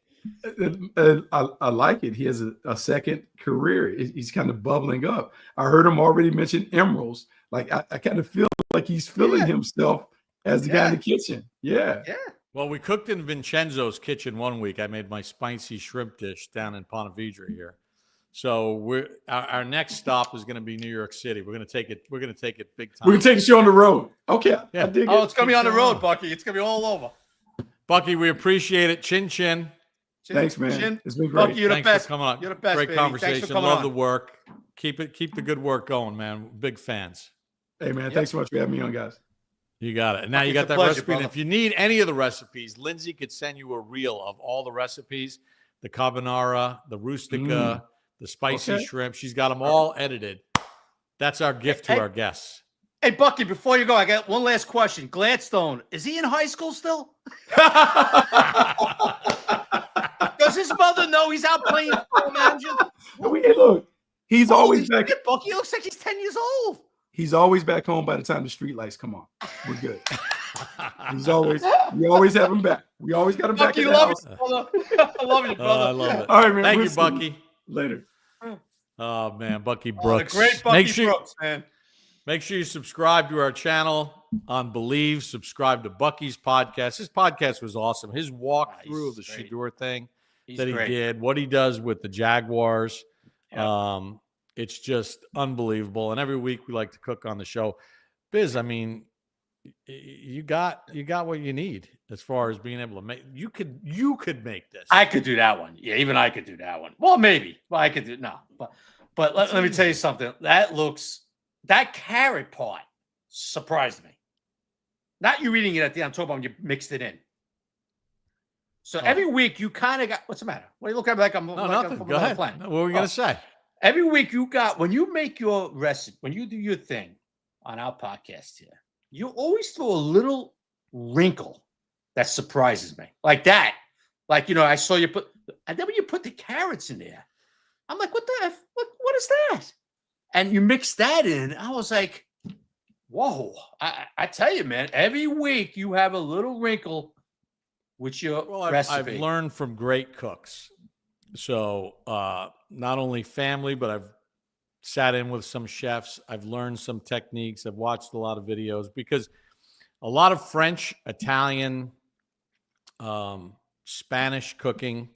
I like it. He has a second career. He's kind of bubbling up. I heard him already mention emeralds. Like I kind of feel like he's feeling himself as the guy in the kitchen. Yeah. Well, we cooked in Vincenzo's kitchen one week. I made my spicy shrimp dish down in Ponte Vedra here. So our next stop is going to be New York City. We're going to take it big time. We're gonna take a show on the road. Okay. Yeah. I dig Oh, it. it's gonna be on the Keep road, going. Bucky. It's gonna be all over. Bucky, we appreciate it. Chin chin. Thanks, man. Chin. It's been great. Bucky, you're the Thanks best. for coming on. You're the best, Great baby. Thanks for conversation. coming Love on. the work. Keep the good work going, man. Big fans. Hey, man. Thanks so much for having me on, guys. You got it. And now Bucky, you got it's a that pleasure, recipe. And brother. if you need any of the recipes, Lindsay could send you a reel of all the recipes, the carbonara, the rustica, the spicy Okay. shrimp. She's got them all edited. That's our gift to Hey. our guests. Hey, Bucky, before you go, I got one last question. Gladstone, is he in high school still? Does his mother know he's out playing football manager? Hey, look, he's always Holy back. shit, Bucky looks like he's 10 years old. He's always back home by the time the street lights come on. We're good. We always have him back. We always got him back Bucky, in the love house. you, brother. I love you, I brother. love it. All right, man. Thank we'll you, see Bucky. Later. Oh man, Bucky Oh, the Brooks. great Bucky make sure Brooks, man. make sure you subscribe to our channel on Believe. Subscribe to Bucky's podcast. His podcast was awesome. His walkthrough of the He's great. Shedeur thing He's that he great. did, what he does with the Jaguars. Yeah. It's just unbelievable. And every week we like to cook on the show. Biz, I mean, you got what you need as far as being able to make. You could make this. I could do that one. Yeah, even I could do that one. Well, maybe. Well, I could do no. But let me tell you something. That carrot part surprised me. Not you eating it at the end. I'm talking about when you mixed it in. So every week you kind of got. What's the matter? What are you looking at me like I'm? Nothing. Go ahead. What were we gonna say? Every week you got, when you make your recipe, when you do your thing on our podcast here, you always throw a little wrinkle that surprises me. Like that. Like, I saw you put, and then when you put the carrots in there, I'm like, what the F? What is that? And you mix that in. I was like, whoa. I tell you, man, every week you have a little wrinkle with your recipe. I've learned from great cooks. So not only family, but I've sat in with some chefs. I've learned some techniques. I've watched a lot of videos because a lot of French, Italian, Spanish cooking,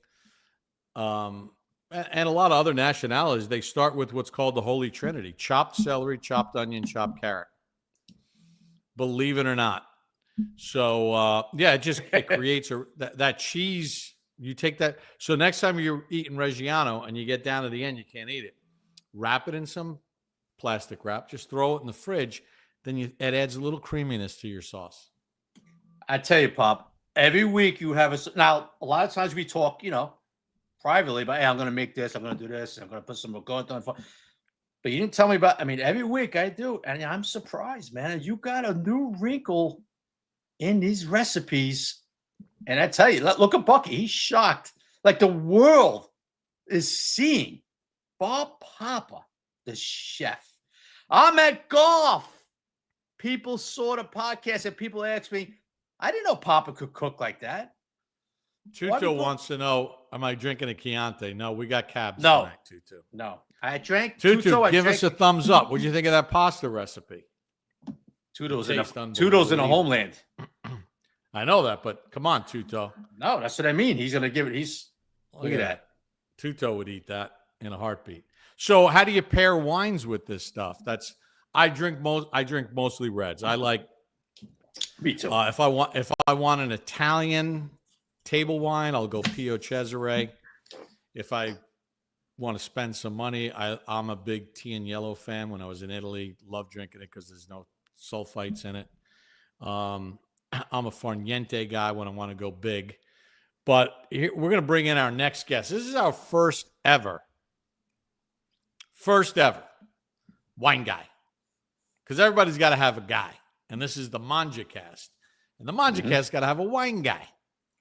and a lot of other nationalities, they start with what's called the Holy Trinity: chopped celery, chopped onion, chopped carrot. Believe it or not. So it creates that cheese. You take that. So next time you're eating Reggiano and you get down to the end, you can't eat it. Wrap it in some plastic wrap. Just throw it in the fridge. Then it adds a little creaminess to your sauce. I tell you, Pop, every week you have now, a lot of times we talk, privately about, hey, I'm going to make this. I'm going to do this. I'm going to put some ricotta on. But you didn't tell me about, every week I do. And I'm surprised, man. You got a new wrinkle in these recipes. And I tell you, look at Bucky. He's shocked. Like the world is seeing Bob Papa, the chef. I'm at golf. People saw the podcast and people asked me, I didn't know Papa could cook like that. Tuto wants to know, am I drinking a Chianti? No, we got cabs tonight, Tuto. No. I drank Tuto, give us a thumbs up. What do you think of that pasta recipe? Tuto's in a homeland. I know that, but come on, Tuto. No, that's what I mean. He's going to give it. Look at that. Tuto would eat that in a heartbeat. So how do you pair wines with this stuff? I drink mostly reds. I like. Me too. If I want an Italian table wine, I'll go Pio Cesare. If I want to spend some money, I'm a big tea and yellow fan. When I was in Italy, loved drinking it because there's no sulfites in it. I'm a Farniente guy when I want to go big. But we're going to bring in our next guest. This is our first ever wine guy. Because everybody's got to have a guy. And this is the Mangia Cast. And the Mangia Cast got to have a wine guy.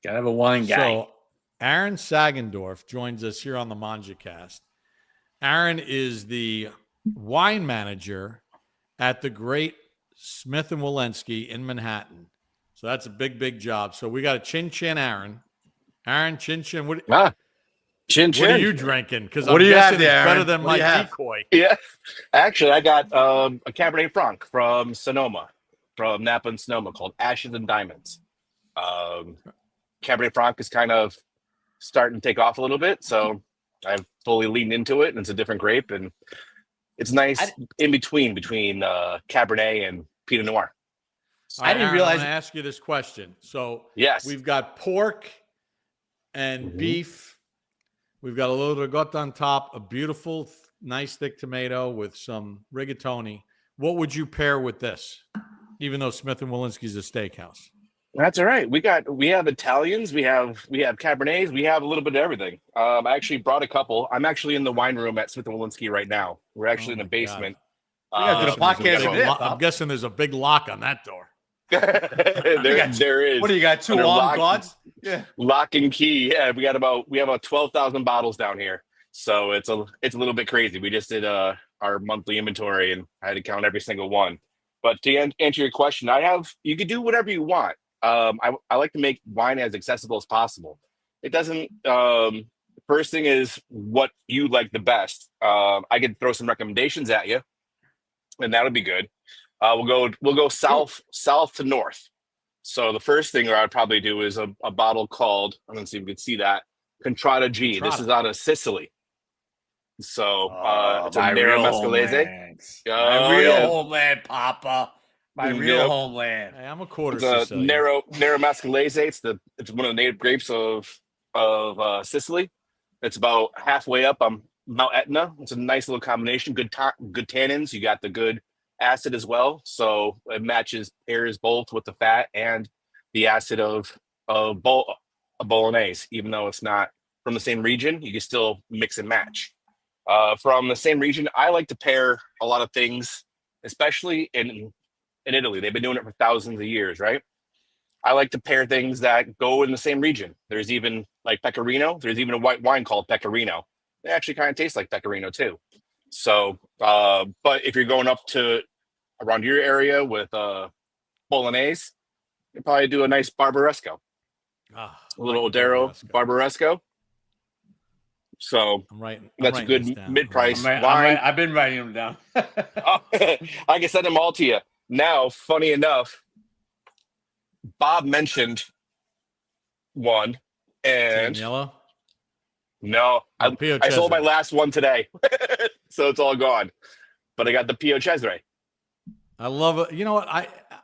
Got to have a wine guy. So Aaron Sagenorf joins us here on the Mangia Cast. Aaron is the wine manager at the great Smith & Wollensky in Manhattan. So that's a big, big job. So we got a chin Aaron. Aaron, chin. Chin. What are you drinking? Because I'm guessing it's better than my decoy. Yeah. Actually, I got a Cabernet Franc from Sonoma, from Napa and Sonoma, called Ashes and Diamonds. Cabernet Franc is kind of starting to take off a little bit, so I've fully leaned into it, and it's a different grape, and it's nice in between Cabernet and Pinot Noir. I didn't realize. I'm going to ask you this question. So yes, we've got pork and beef. We've got a little ricotta on top, a beautiful, nice thick tomato with some rigatoni. What would you pair with this? Even though Smith & Wollensky's a steakhouse. That's all right. We have Italians, we have Cabernets, we have a little bit of everything. I actually brought a couple. I'm actually in the wine room at Smith & Wollensky right now. We're actually in the basement. I'm guessing there's a big lock on that door. there is. What do you got? Two armed guards? Yeah. Lock and key. Yeah, we have about 12,000 bottles down here. So it's a little bit crazy. We just did our monthly inventory and I had to count every single one. But to answer your question, you could do whatever you want. I like to make wine as accessible as possible. It doesn't first thing is what you like the best. I could throw some recommendations at you, and that'll be good. We'll go south to north. So the first thing I'd probably do is a bottle called, I'm gonna see if you can see that, Contrada G. Contrada. This is out of Sicily. So it's a Nero Mescalese. My real homeland, Papa. My real homeland. Hey, I'm a quarter It's a Sicilian. narrow Mascalese. It's one of the native grapes of Sicily. It's about halfway up on Mount Etna. It's a nice little combination. Good tannins. You got the good acid as well, so it pairs both with the fat and the acid of bolognese. Even though it's not from the same region, you can still mix and match. From the same region, I like to pair a lot of things, especially in Italy. They've been doing it for thousands of years, right? I like to pair things that go in the same region. There's even like Pecorino. There's even a white wine called Pecorino. It actually kind of tastes like Pecorino too. So, but if you're going up to around your area with Bolognese, you probably do a nice Barbaresco. A little Odero Barbaresco. So that's a good mid-price wine. I've been writing them down. I can send them all to you. Now, funny enough, Bob mentioned one, and yellow. No, I sold my last one today, so it's all gone. But I got the Pio Cesare. I love it. You know what?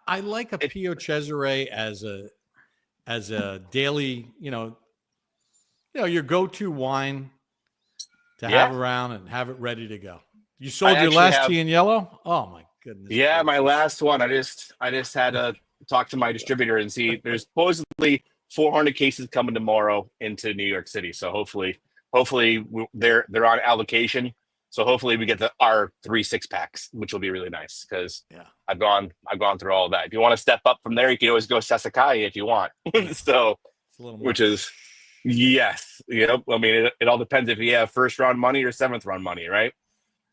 I like a Pio Cesare as a daily, your go-to wine to have around and have it ready to go. You sold your last tea in yellow? Oh my goodness. Yeah, my last one. I just had to talk to my distributor and see. There's supposedly 400 cases coming tomorrow into New York City. So hopefully they're on allocation. So hopefully we get our 3 6-packs, which will be really nice because I've gone through all of that. If you want to step up from there, you can always go Sasakai if you want. So, which is yes, I mean, it all depends if you have first round money or 7th round money, right?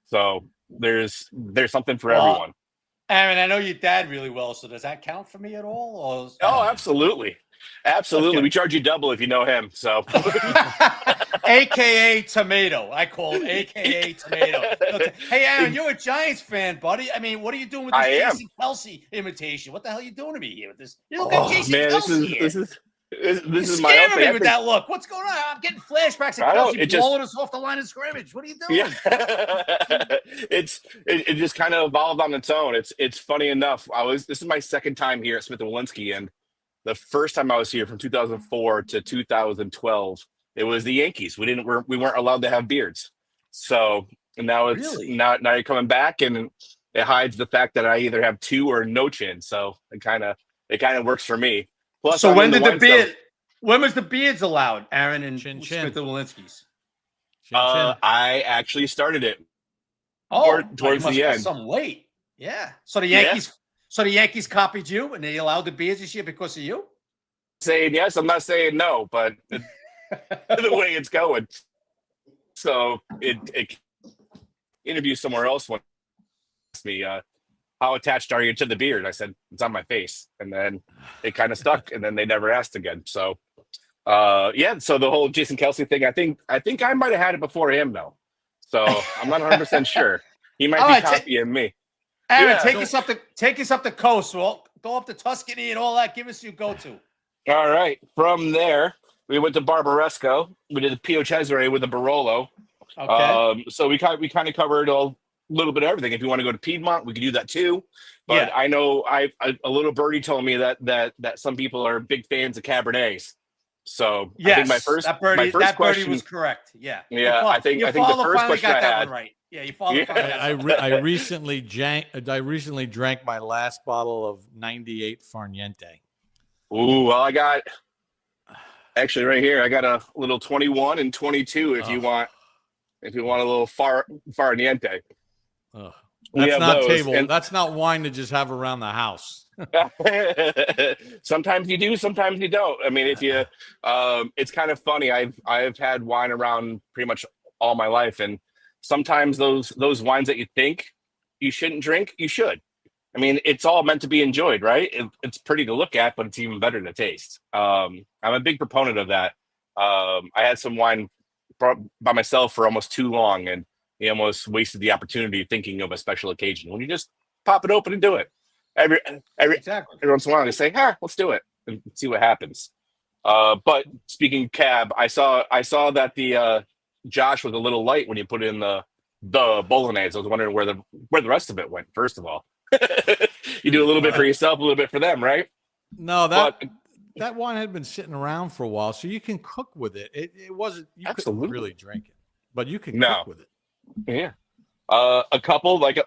So there's something for everyone. Aaron, I know your dad really well, so does that count for me at all? Oh, absolutely. Okay. We charge you double if you know him. So, AKA tomato. I call it AKA tomato. Okay. Hey, Aaron, you're a Giants fan, buddy. I mean, what are you doing with this Jason Kelsey imitation? What the hell are you doing to me here with this? You look at Jason Kelsey here. This is my scaring me with that look. What's going on? I'm getting flashbacks of Kelsey blowing us off the line of scrimmage. What are you doing? Yeah. it just kind of evolved on its own. It's funny enough. This is my second time here at Smith & Walensky, and the first time I was here from 2004 to 2012, it was the Yankees. We weren't allowed to have beards. So now now you're coming back, and it hides the fact that I either have 2 or no chin. So it kind of works for me. Plus, so when was the beards allowed, Aaron and Smith & Walensky's? I actually started it. Towards the end. Some weight. Yeah. So the Yankees copied you, and they allowed the beards this year because of you? Saying yes, I'm not saying no, but the way it's going. So it interview somewhere else one asked me, how attached are you to the beard? I said, it's on my face. And then it kind of stuck, and then they never asked again. So so the whole Jason Kelsey thing, I think I might have had it before him though. So I'm not 100% sure. He might be copying me. Aaron, take us up the coast. We'll go up to Tuscany and all that. Give us your go-to. All right. From there, we went to Barbaresco. We did the Pio Cesare with the Barolo. Okay. So we kind of covered a little bit of everything. If you want to go to Piedmont, we could do that too. But I know a little birdie told me that some people are big fans of Cabernets. So yes, I think my first question was correct. Yeah. Yeah. I think the first question got I that had. one right. Yeah, you followed. I recently drank my last bottle of 98 Farniente. Ooh, well, I got actually right here. I got a little 21 and 22. If you want a little Farniente. That's not table. That's not wine to just have around the house. Sometimes you do, sometimes you don't. I mean, if you, it's kind of funny. I've had wine around pretty much all my life, and sometimes those wines that you think you shouldn't drink, you should. I mean, it's all meant to be enjoyed, right? It's pretty to look at, but it's even better to taste. I'm a big proponent of that. I had some wine by myself for almost too long, and you almost wasted the opportunity thinking of a special occasion when you just pop it open and do it. Every once in a while, they say, let's do it and see what happens. But speaking cab, I saw that the Josh was a little light when you put in the bolognese. I was wondering where the rest of it went, first of all. You do a little bit for yourself, a little bit for them, right? No, But that wine had been sitting around for a while, so you can cook with it. It wasn't you couldn't absolutely. really drink it, but you can No. cook with it. Yeah. A couple, like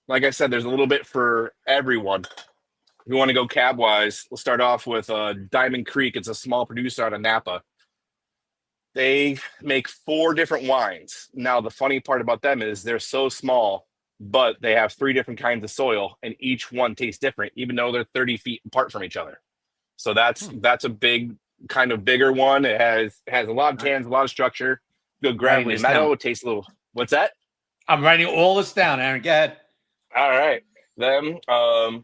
I said, there's a little bit for everyone. If you want to go cab wise, we'll start off with Diamond Creek. It's a small producer out of Napa. They make 4 different wines. Now, the funny part about them is they're so small, but they have 3 different kinds of soil, and each one tastes different, even though they're 30 feet apart from each other. So that's a big, kind of bigger one. It has a lot of tannins, a lot of structure, good gravelly meadow. It tastes a little. What's that? I'm writing all this down, Aaron. Go ahead. All right. Then I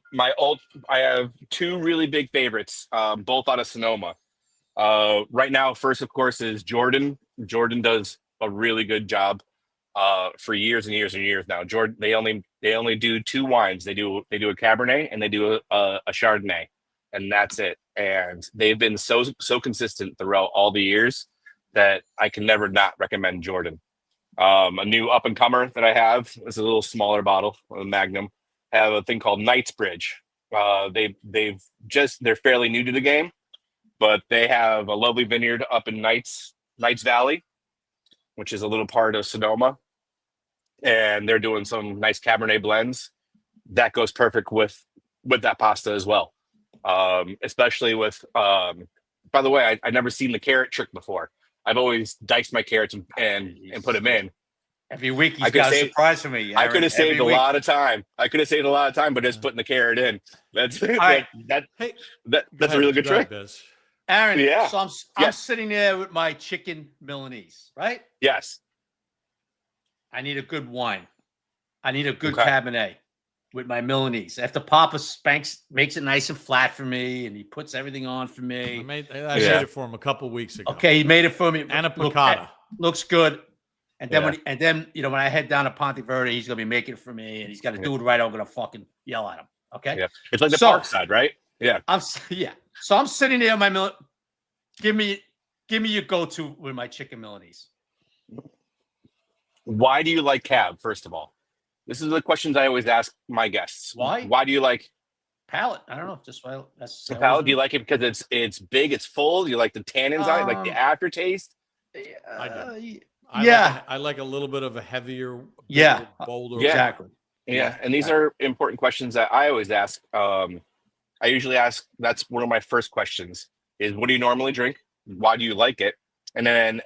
have 2 really big favorites, both out of Sonoma. Right now, first, of course, is Jordan. Jordan does a really good job for years and years and years now. Jordan, they only do 2 wines. They do a Cabernet and they do a Chardonnay, and that's it. And they've been so consistent throughout all the years that I can never not recommend Jordan. A new up and comer that I have is a little smaller bottle, a Magnum. I have a thing called Knightsbridge. They're fairly new to the game, but they have a lovely vineyard up in Knights Valley, which is a little part of Sonoma, and they're doing some nice Cabernet blends that goes perfect with that pasta as well. Especially with by the way, I never seen the carrot trick before. I've always diced my carrots and put them in. Every week he's got a surprise for me. Aaron. I could have saved a lot of time. But just putting the carrot in. That's right. That's a really good trick. Aaron, yeah. So I'm sitting there with my chicken Milanese, right? Yes. I need a good wine. I need a good Cabernet with my Milanese. After Papa makes it nice and flat for me, and he puts everything on for me. I made it for him a couple weeks ago. Okay, he made it for me. And a piccata. Looks good. And then when I head down to Ponte Verde, he's gonna be making it for me, and he's got to do it right. I'm gonna fucking yell at him. Okay. Yeah. It's like the park side, right? Yeah. So I'm sitting there, give me your go-to with my chicken Milanese. Why do you like cab? First of all, this is the questions I always ask my guests. Why? Why do you like palate? I don't know. Just that's the palate. Do you like it because it's big, it's full? You like the tannins on it, like the aftertaste? I like a little bit of a heavier, bolder. Yeah. Exactly. Yeah. And these are important questions that I always ask. I usually ask, that's one of my first questions is, what do you normally drink? Why do you like it? And then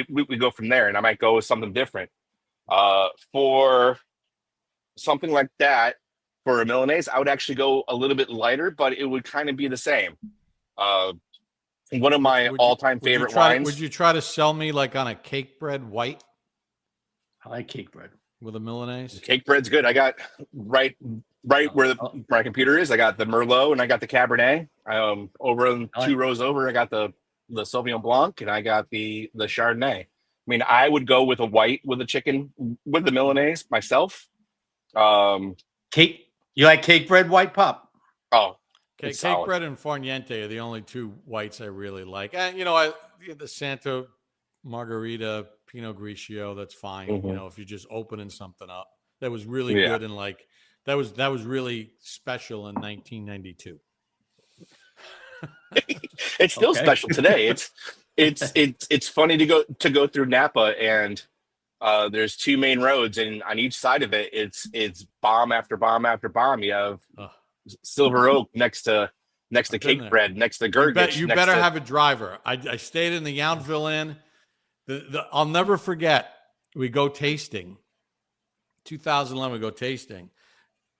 we go from there, and I might go with something different. For something like that, for a Milanese, I would actually go a little bit lighter, but it would kind of be the same. One of my all-time favorite wines. Would you try to sell me like on a cake bread white? I like cake bread with a Milanese. Cake bread's good. I got right where my computer is. I got the Merlot and I got the Cabernet. Over 2 rows over, I got the Sauvignon Blanc and I got the Chardonnay. I mean, I would go with a white with a chicken with the Milanese myself. Cake. You like cake bread white, Pop? Oh. Cake bread and Farniente are the only 2 whites I really like. And the Santo Margarita, Pinot Grigio, that's fine. Mm-hmm. If you're just opening something up, that was really good and that was really special in 1992. It's still special today. It's funny to go through Napa, and there's 2 main roads, and on each side of it, it's bomb after bomb after bomb. You have Silver Oak next to cake bread, next to Gurgitch. You better have a driver. I stayed in the Yountville Inn. I'll never forget. We go tasting. 2011, we go tasting.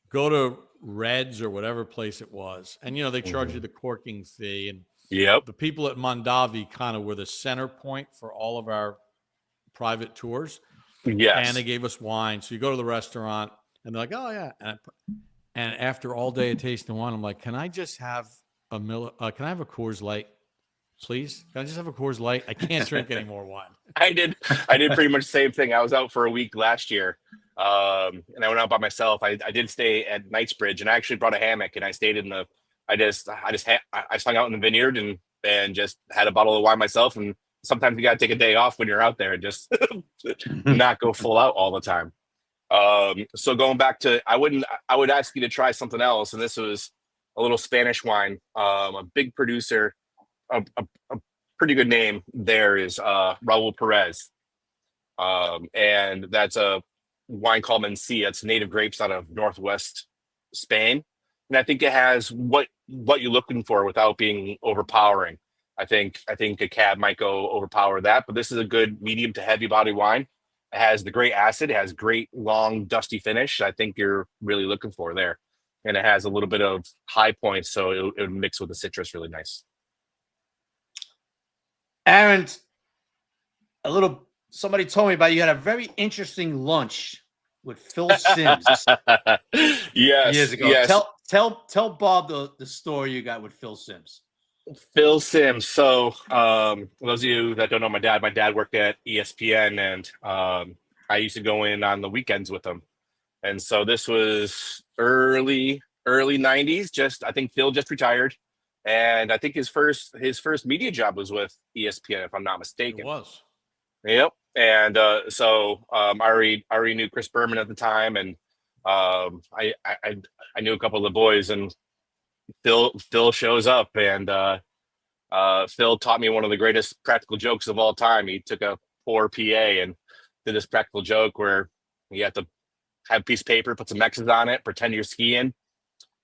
Go to Reds or whatever place it was, and they charge you the corking fee. And the people at Mondavi kind of were the center point for all of our private tours. Yes, and they gave us wine. So you go to the restaurant, and they're like, "Oh yeah." And after all day of tasting wine, I'm like, "Can I just have can I have a Coors Light, please? Can I just have a Coors Light? I can't drink any more wine." I did pretty much the same thing. I was out for a week last year, and I went out by myself. I did stay at Knightsbridge, and I actually brought a hammock, and I stayed in the. I hung out in the vineyard and just had a bottle of wine myself. And sometimes you got to take a day off when you're out there and just not go full out all the time. So going back to, I would ask you to try something else. And this was a little Spanish wine. A big producer, a pretty good name there is Raul Perez. And that's a wine called Mencia. It's native grapes out of Northwest Spain. And I think it has what you're looking for without being overpowering. I think a cab might go overpower that, but this is a good medium to heavy body wine. It has the great acid, it has great long dusty finish. I think you're really looking for there. And it has a little bit of high points, so it would mix with the citrus really nice. Aaron, somebody told me about you had a very interesting lunch with Phil Sims Yes, years ago. yes. Tell Bob the story you got with Phil Sims. Phil Sims. So, those of you that don't know my dad worked at ESPN, and I used to go in on the weekends with him. And so this was early 90s. I think Phil just retired, and I think his first media job was with ESPN, if I'm not mistaken. It was. Yep. And so I already knew Chris Berman at the time, and I knew a couple of the boys, and Phil shows up, and Phil taught me one of the greatest practical jokes of all time. He took a poor PA and did this practical joke where you have to have a piece of paper, put some X's on it, pretend you're skiing,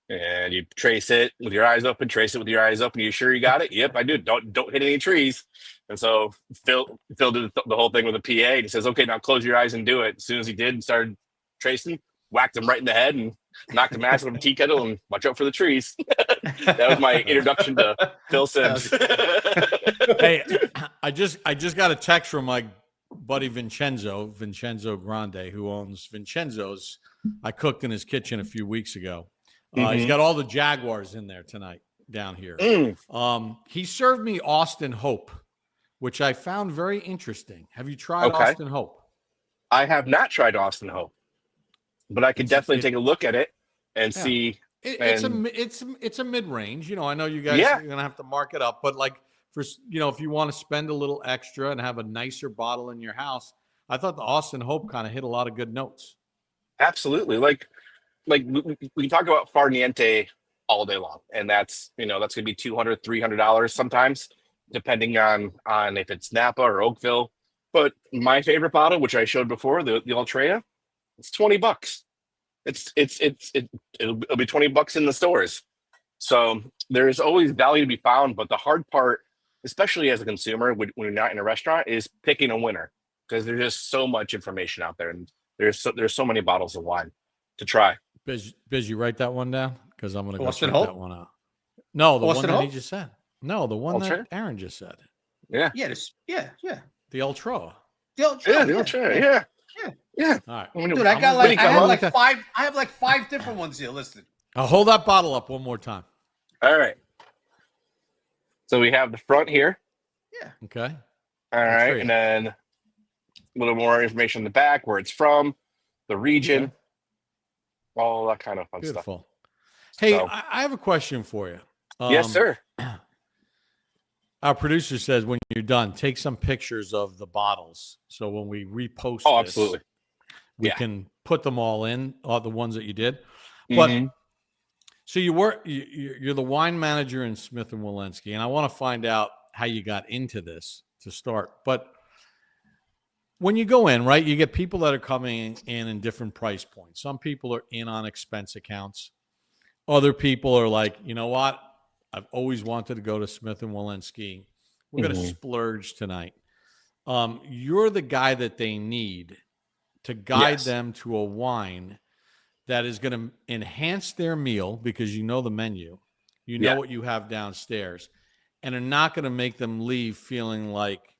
and you trace it with your eyes open, trace it with your eyes open. You sure you got it? Yep, I do. Don't hit any trees. And so Phil did the whole thing with a PA, and he says, okay, now close your eyes and do it. As soon as he did and started tracing, whacked him right in the head and knocked him ass with a tea kettle, and watch out for the trees. That was my introduction to Phil Sims. Hey, I just got a text from my buddy Vincenzo Grande, who owns Vincenzo's. I cooked in his kitchen a few weeks ago. He's got all the Jaguars in there tonight down here. He served me Austin Hope, which I found very interesting. Have you tried Austin Hope? I have not tried Austin Hope, but I could definitely take a look at it and see. It's a mid range. I know you guys are gonna have to mark it up, but like for if you want to spend a little extra and have a nicer bottle in your house, I thought the Austin Hope kind of hit a lot of good notes. Absolutely, like we talk about Farniente all day long, and that's that's gonna be $200, $300 sometimes, depending on if it's Napa or Oakville. But my favorite bottle, which I showed before, the Ultrea, it's $20. It'll be $20 in the stores. So there's always value to be found, but the hard part, especially as a consumer, when you're not in a restaurant, is picking a winner, because there's just so much information out there, and there's so many bottles of wine to try. Biz, you write that one down, because I'm gonna go check Hope? that one out. No, the Austin one that Hope? he just said. No, the one Ultra? that Aaron just said. Yeah. Yeah. The Ultra. The Ultra. Yeah, the Ultra. Yeah. All right. Dude, I have like five different ones here listed. I'll hold that bottle up one more time. All right. So we have the front here. Yeah. Okay. All right, and then a little more information in the back, where it's from, the region, all that kind of fun stuff. Beautiful. Hey, So- I have a question for you. Yes, sir. Our producer says when you're done, take some pictures of the bottles. So when we repost Oh, this, absolutely. we Yeah. can put them all in, all the ones that you did. But Mhm. so you're the wine manager in Smith and Walensky, and I want to find out how you got into this to start. But when you go in, right, you get people that are coming in different price points. Some people are in on expense accounts. Other people are like, you know what? I've always wanted to go to Smith and Walensky. We're going to splurge tonight. You're the guy that they need to guide them to a wine that is going to enhance their meal, because you know the menu, you know what you have downstairs, and are not going to make them leave feeling like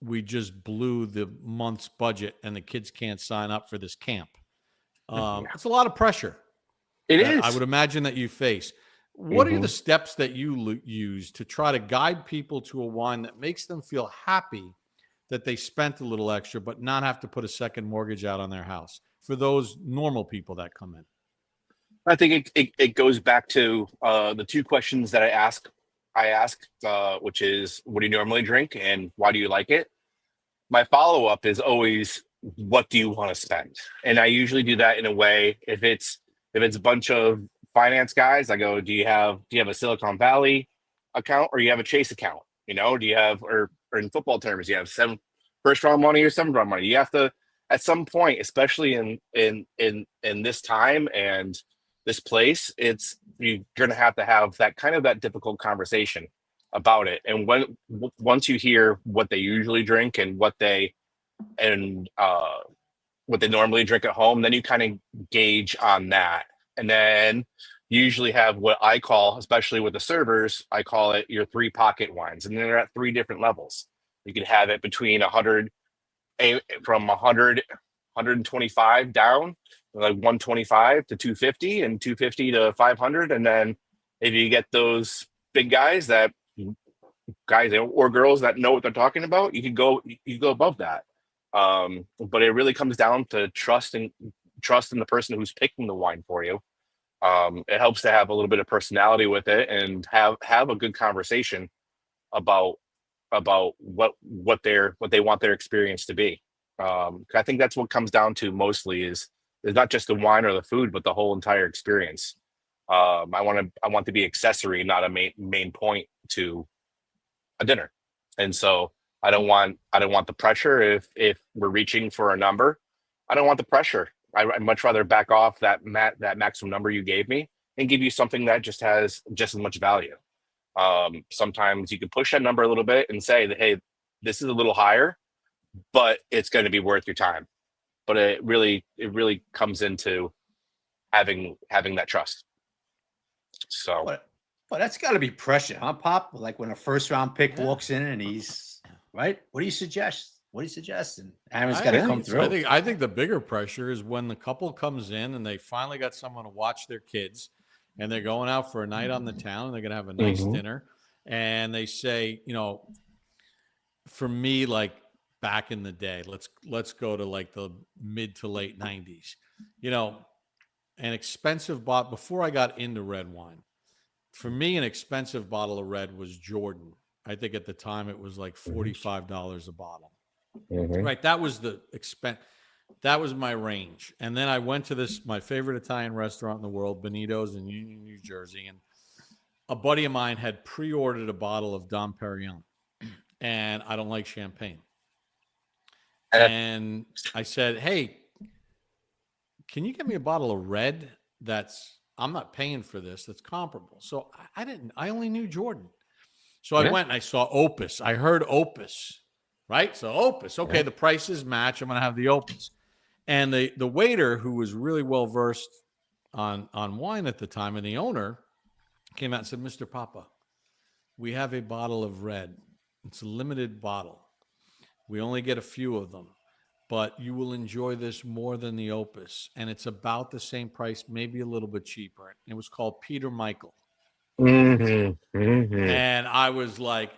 we just blew the month's budget and the kids can't sign up for this camp. It's a lot of pressure. It is. I would imagine that you face. What are the steps that you use to try to guide people to a wine that makes them feel happy that they spent a little extra, but not have to put a second mortgage out on their house, for those normal people that come in? I think it goes back to the two questions that I ask, which is, what do you normally drink and why do you like it? My follow-up is always, what do you want to spend? And I usually do that in a way. If it's a bunch of finance guys, I go, do you have a Silicon Valley account or you have a Chase account? You know, do you have, or in football terms, you have first round money or 7th round money? You have to, at some point, especially in this time and this place, you're going to have that kind of that difficult conversation about it. And once you hear what they usually drink and what they normally drink at home, then you kind of gauge on that. And then you usually have what I call, especially with the servers, I call it your 3 pocket wines. And they're at 3 different levels. You can have it between 100, from 100, 125 down, like 125 to 250 and 250 to 500. And then if you get those big guys or girls that know what they're talking about, you go above that. But it really comes down to trust in the person who's picking the wine for you. It helps to have a little bit of personality with it and have a good conversation about what they want their experience to be. I think that's what comes down to mostly is not just the wine or the food, but the whole entire experience. I want to be accessory, not a main point to a dinner. And so I don't want the pressure. If we're reaching for a number, I don't want the pressure. I'd much rather back off that maximum number you gave me and give you something that just has just as much value. Sometimes you can push that number a little bit and say that, hey, this is a little higher, but it's going to be worth your time. But it really comes into having that trust. So, well, that's got to be pressure, huh, Pop? Like when a first round pick walks in and he's right. What do you suggest? And Aaron's got to come through. I think the bigger pressure is when the couple comes in and they finally got someone to watch their kids, and they're going out for a night on the town, and they're going to have a nice dinner, and they say, you know, for me, like back in the day, let's go to like the mid to late 90s, you know, an expensive bottle before I got into red wine. For me, an expensive bottle of red was Jordan. I think at the time it was like $45 a bottle. Right. That was the expense. That was my range. And then I went to my favorite Italian restaurant in the world, Benito's in Union, New Jersey. And a buddy of mine had pre-ordered a bottle of Dom Perignon. And I don't like champagne. And I said, hey, can you get me a bottle of red I'm not paying for this, that's comparable. So I only knew Jordan. So I went and I saw Opus. I heard Opus. Right? So Opus. Okay, the prices match. I'm going to have the Opus. And the waiter, who was really well-versed on wine at the time, and the owner came out and said, Mr. Papa, we have a bottle of red. It's a limited bottle. We only get a few of them. But you will enjoy this more than the Opus. And it's about the same price, maybe a little bit cheaper. It was called Peter Michael. And I was like,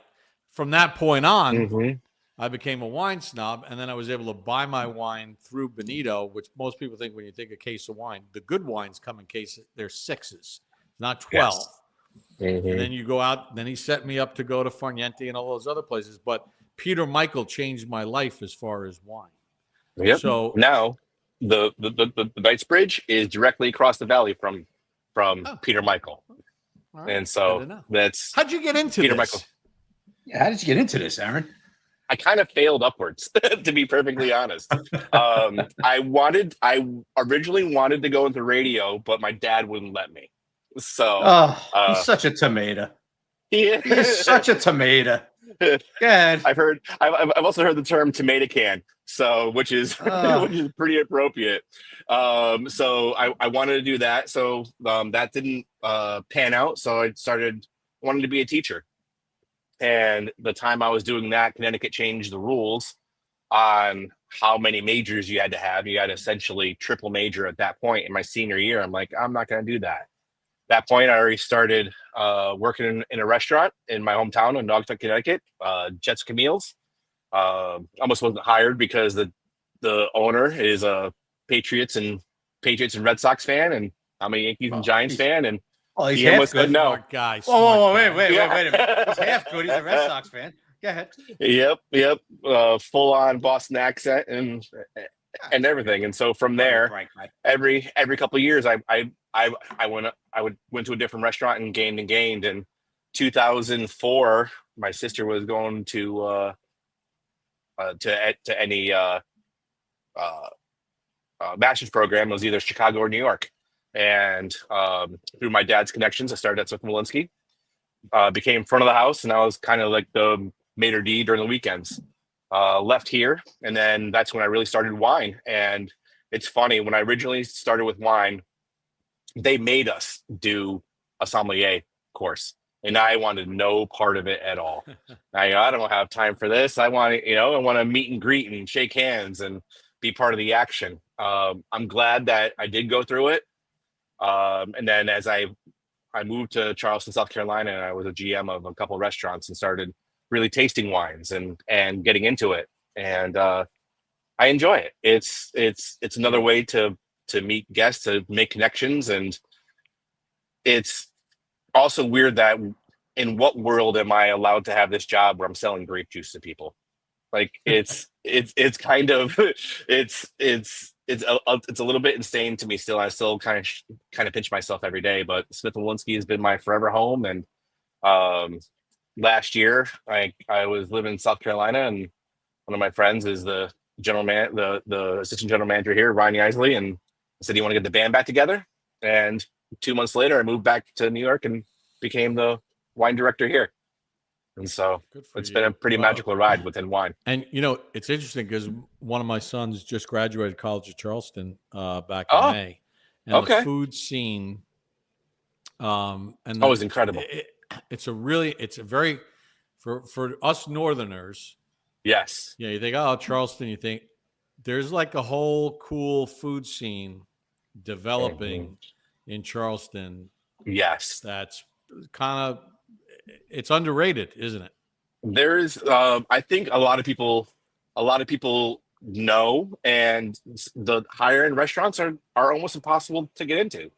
from that point on, I became a wine snob, and then I was able to buy my wine through Benito, which most people think when you think a case of wine, the good wines come in cases, they're 6s, not 12. Yes. And then you go out, then he set me up to go to Farniente and all those other places. But Peter Michael changed my life as far as wine. Yep. So now the Knightsbridge is directly across the valley from Peter Michael. Right. And so that's how'd you get into Peter this? Michael. Yeah, how did you get into this, Aaron? I kind of failed upwards, to be perfectly honest. I originally wanted to go into radio, but my dad wouldn't let me. So he's such a tomato. Yeah. He's such a tomato. Good. I've also heard the term tomato can, so which is pretty appropriate. So I wanted to do that. So that didn't pan out. So I wanted to be a teacher. And the time I was doing that, Connecticut changed the rules on how many majors you had to have. You had to essentially triple major at that point. In my senior year, I'm like, I'm not going to do that. At that point, I already started working in a restaurant in my hometown in Naugatuck, Connecticut, Jessica Meals. Almost wasn't hired because the owner is a Patriots and Red Sox fan, and I'm a Yankees and Giants fan, and he's he half almost good. said no. Guy. Whoa, wait a minute. He's half good. He's a Red Sox fan. Go ahead. Yep. Full on Boston accent, and and everything. And so from there, every couple of years, went to a different restaurant and gained. In 2004, my sister was going to any master's program. It was either Chicago or New York. And through my dad's connections, I started at Smith & Wolinski, became front of the house, and I was kind of like the maitre d' during the weekends. Left here, and then that's when I really started wine. And it's funny, when I originally started with wine, they made us do a sommelier course, and I wanted no part of it at all. I don't have time for this. I want to meet and greet and shake hands and be part of the action. I'm glad that I did go through it. And then as I moved to Charleston, South Carolina, and I was a GM of a couple of restaurants and started really tasting wines and getting into it. And I enjoy it. It's another way to meet guests, to make connections. And it's also weird that in what world am I allowed to have this job where I'm selling grape juice to people? Like it's kind of it's a little bit insane to me still. I still kind of pinch myself every day, but Smith & Wolinski has been my forever home. And last year I was living in South Carolina, and one of my friends is the assistant general manager here, Ryan Isley, and I said, "Do you want to get the band back together?" And 2 months later, I moved back to New York and became the wine director here. And so it's been a pretty magical ride within wine. And it's interesting because one of my sons just graduated College of Charleston back in May, and the food scene was incredible. It's a very for us Northerners. Yes. Yeah, you think, Charleston, you think there's like a whole cool food scene developing in Charleston. Yes. That's kind of, it's underrated, isn't it? There's I think a lot of people know, and the higher end restaurants are almost impossible to get into.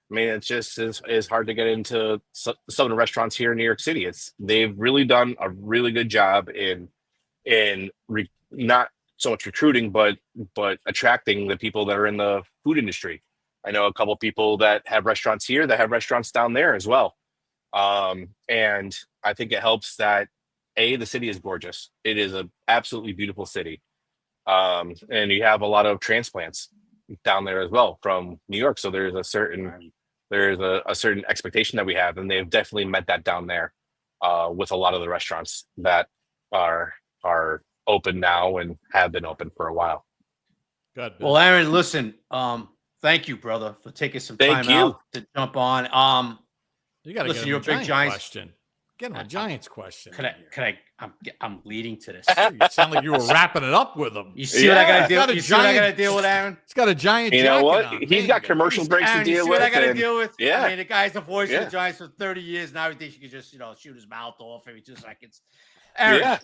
I mean, it's just is hard to get into some of the restaurants here in New York City. They've really done a really good job in not so much recruiting, but attracting the people that are in the food industry. I know a couple of people that have restaurants here that have restaurants down there as well. And I think it helps that the city is gorgeous. It is an absolutely beautiful city. And you have a lot of transplants down there as well from New York. So there's a certain expectation that we have, and they've definitely met that down there with a lot of the restaurants that are open now and have been open for a while. Good. Well, Aaron, listen, thank you, brother, for taking some time out to jump on. You got to get a big Giants question. Get him a Giants question. I'm leading to this. You sound like you were wrapping it up with him. You see what I got to deal? You see what I got to deal with, Aaron? He's got a giant. You know what? On. He's got commercial breaks to deal with. What I got to deal with? Yeah. I mean, the guy's the voice of the Giants for 30 years. Now he thinks he can just shoot his mouth off every 2 seconds. Aaron,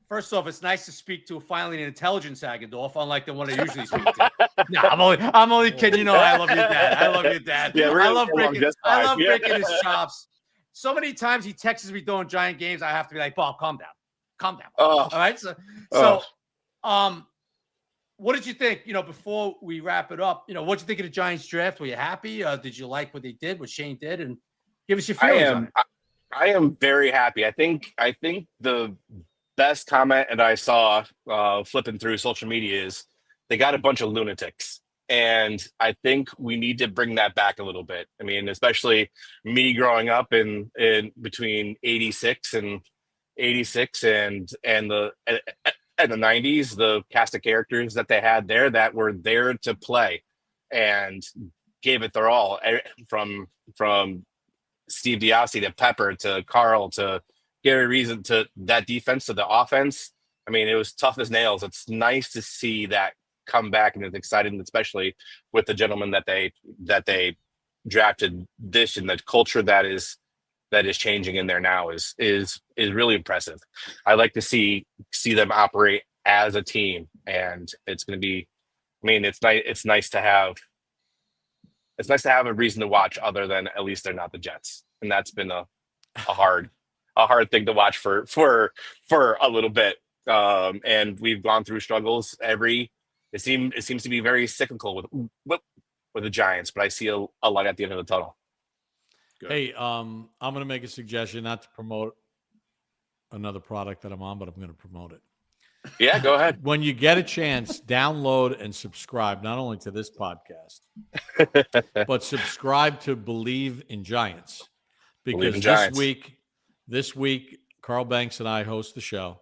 first off, it's nice to speak to finally an intelligent Sagendorf, unlike the one I usually speak to. No, I'm only kidding. I love your dad. Yeah, I love breaking his chops. So many times he texts me during Giant games, I have to be like, Bob, calm down. All right. So, what did you think? Before we wrap it up, what did you think of the Giants draft? Were you happy? Did you like what they did, what Shane did, and give us your feelings on it? I am very happy. I think the best comment that I saw flipping through social media is they got a bunch of lunatics. And I think we need to bring that back a little bit. I mean, especially me growing up in between 86 and the 90s, the cast of characters that they had there that were there to play and gave it their all, from Steve Diassi to Pepper to Carl to Gary Reason to that defense to the offense. I mean, it was tough as nails. It's nice to see that come back, and it's exciting, especially with the gentleman that they drafted this, and the culture that is changing in there now is really impressive. I like to see them operate as a team, and it's going to be. I mean, it's nice to have a reason to watch other than at least they're not the Jets, and that's been a hard thing to watch for a little bit. And we've gone through struggles it seems to be very cyclical with the Giants, but I see a light at the end of the tunnel. Good. Hey, I'm going to make a suggestion, not to promote another product that I'm on, but I'm going to promote it. Yeah, go ahead. When you get a chance, download and subscribe not only to this podcast, but subscribe to Believe in Giants. Because this week, Carl Banks and I host the show.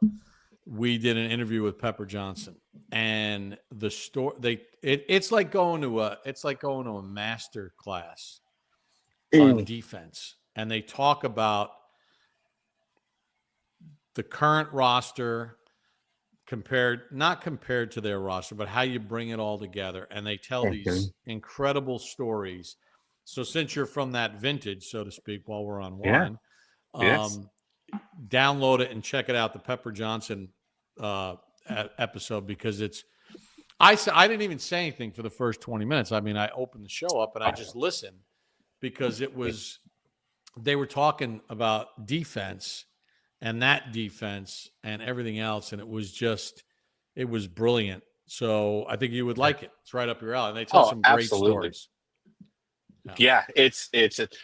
We did an interview with Pepper Johnson, and the story it's like going to a master class on defense, and they talk about the current roster not compared to their roster, but how you bring it all together. And they tell these incredible stories. So since you're from that vintage, so to speak, while we're on wine, download it and check it out, the Pepper Johnson episode, because I didn't even say anything for the first 20 minutes. I mean, I opened the show up and I just listened, because they were talking about defense and that defense and everything else. And it was brilliant. So I think you would like it. It's right up your alley. And they tell some great stories. Yeah, it's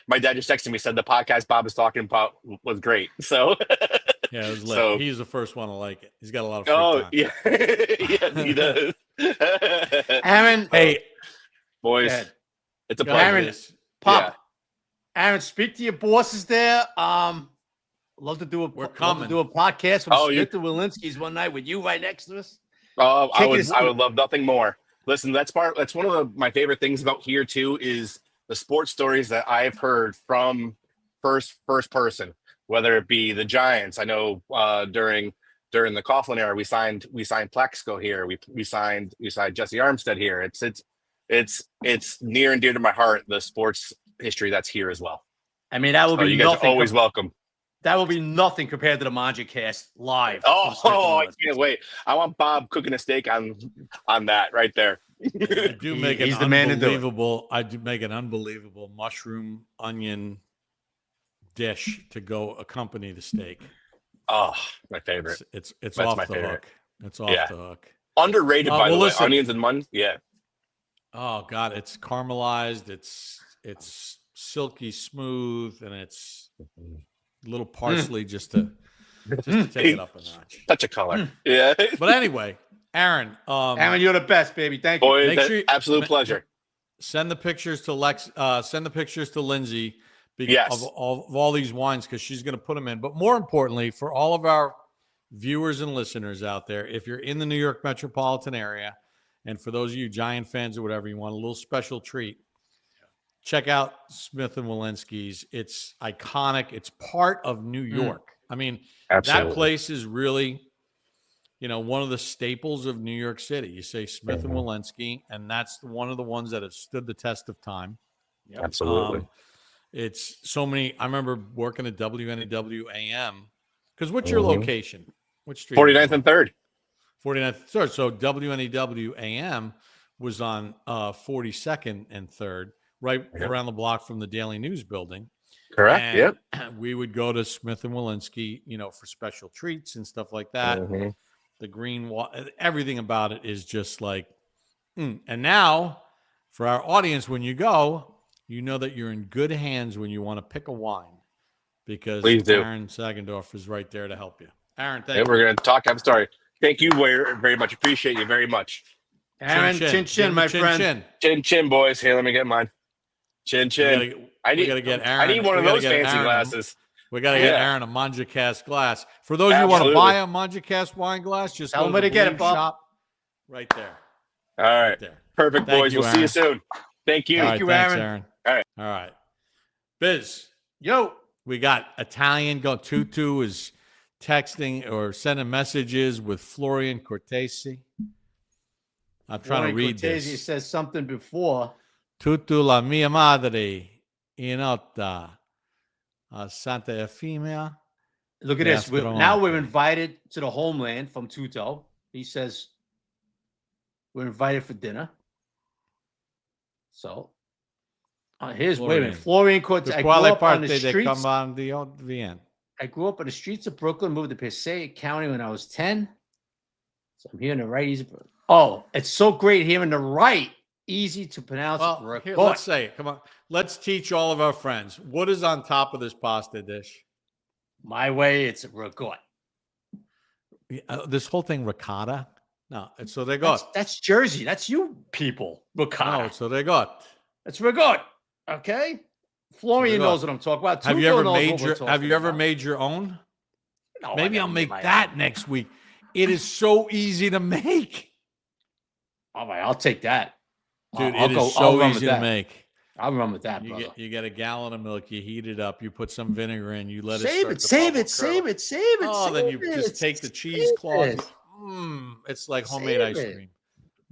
my dad just texted me, said the podcast Bob is talking about was great. So yeah, it was lit. So, he's the first one to like it. He's got a lot of free time. Yeah, he does. Aaron, hey, boys, it's a pleasure. Aaron, Pop, Aaron, speak to your bosses there. Love to do a podcast from Smith and Walensky's one night with you right next to us. Oh, I would love nothing more. Listen, that's one of my favorite things about here too, is the sports stories that I've heard from first person, whether it be the Giants. I know during the Coughlin era, we signed Plexico here. We signed Jesse Armstead here. It's near and dear to my heart, the sports history that's here as well. I mean, that will be you guys are always welcome. That will be nothing compared to the Mangia Cast live. Oh, I can't wait. I want Bob cooking a steak on that right there. I do make an unbelievable mushroom onion dish to go accompany the steak. Oh, my favorite. It's off the hook. It's off the hook. Underrated by the way. Onions and onions. Yeah. Oh God, it's caramelized. It's silky smooth, and it's a little parsley just to take it up a notch. Touch of color. Yeah. But anyway, Aaron, you're the best, baby. Thank you. Boy, absolute pleasure. Send the pictures to send the pictures to Lindsay of all these wines, because she's going to put them in. But more importantly, for all of our viewers and listeners out there, if you're in the New York metropolitan area, and for those of you Giant fans or whatever, you want a little special treat, check out Smith and Walensky's. It's iconic. It's part of New York. I mean, that place is really, one of the staples of New York City. You say Smith and Walensky, and that's one of the ones that have stood the test of time. Yep. Absolutely. It's so many. I remember working at WNEW AM. Because what's your location? Which street? 49th and 3rd. 49th and 3rd. So WNEW AM was on 42nd and 3rd, right around the block from the Daily News building. Correct. And we would go to Smith and Walensky, for special treats and stuff like that. The green, everything about it is just like, And now, for our audience, when you go, you know that you're in good hands when you want to pick a wine, because Aaron Sagenorf is right there to help you. Aaron, thank you. We're going to talk. I'm sorry. Thank you very much. Appreciate you very much. Aaron, chin, my friend. Chin, boys. Here, let me get mine. Chin. I need one of those fancy glasses. We got to get Aaron a Mangia Cast glass. For those of you who want to buy a Mangia Cast wine glass, just tell them to get it, Bob. Shop right there. All right. Right there. Perfect, boys. We'll see you soon. Thank you. Thank you, Aaron. All right. Biz. Yo. We got Italian. Tutu is texting or sending messages with Florian Cortese. I'm trying to read this. Cortese says something before. Tutu la mia madre in alta Santa Efimia. Look at this. Now we're invited to the homeland from Tuto. He says we're invited for dinner. So here's Florian Cortese. I grew up on the streets. I grew up on the streets of Brooklyn, moved to Passaic County when I was 10. So I'm here in the right. Oh, it's so great hearing the right, easy to pronounce. Well, here, let's say it. Come on. Let's teach all of our friends. What is on top of this pasta dish? My way, it's ricotta. This whole thing ricotta? No, it's so they got. That's Jersey. That's you people. Ricotta. No, so they got. It's ricotta. Okay. Florian knows what I'm talking about. Have you Tuco ever made your own? No, Maybe I'll make that next week. It is so easy to make. All right, I'll take that. Dude, it is so easy to make. I'll run with that, brother. You get a gallon of milk, you heat it up, you put some vinegar in, you let save it save it. Oh, then you just take the cheesecloth. It's like homemade ice cream.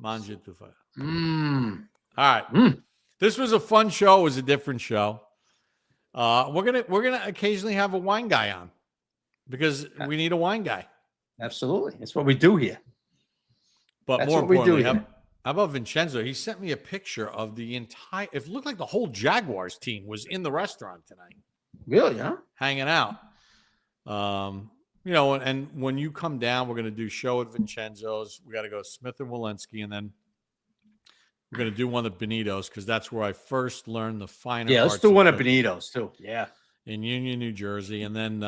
Mangia tufa. All right. This was a fun show. It was a different show. We're gonna occasionally have a wine guy on because we need a wine guy. Absolutely. That's what we do here. But That's more what we do importantly, here. how about Vincenzo? He sent me a picture of the entire. It looked like the whole Jaguars team was in the restaurant tonight. Really, huh? Hanging out. You know, and when you come down, we're going to do show at Vincenzo's. We got to go Smith and Walensky, and then we're going to do one at Benito's because that's where I first learned the finer. Yeah, let's parts do of one at cooking. Benito's too. Yeah. In Union, New Jersey. And then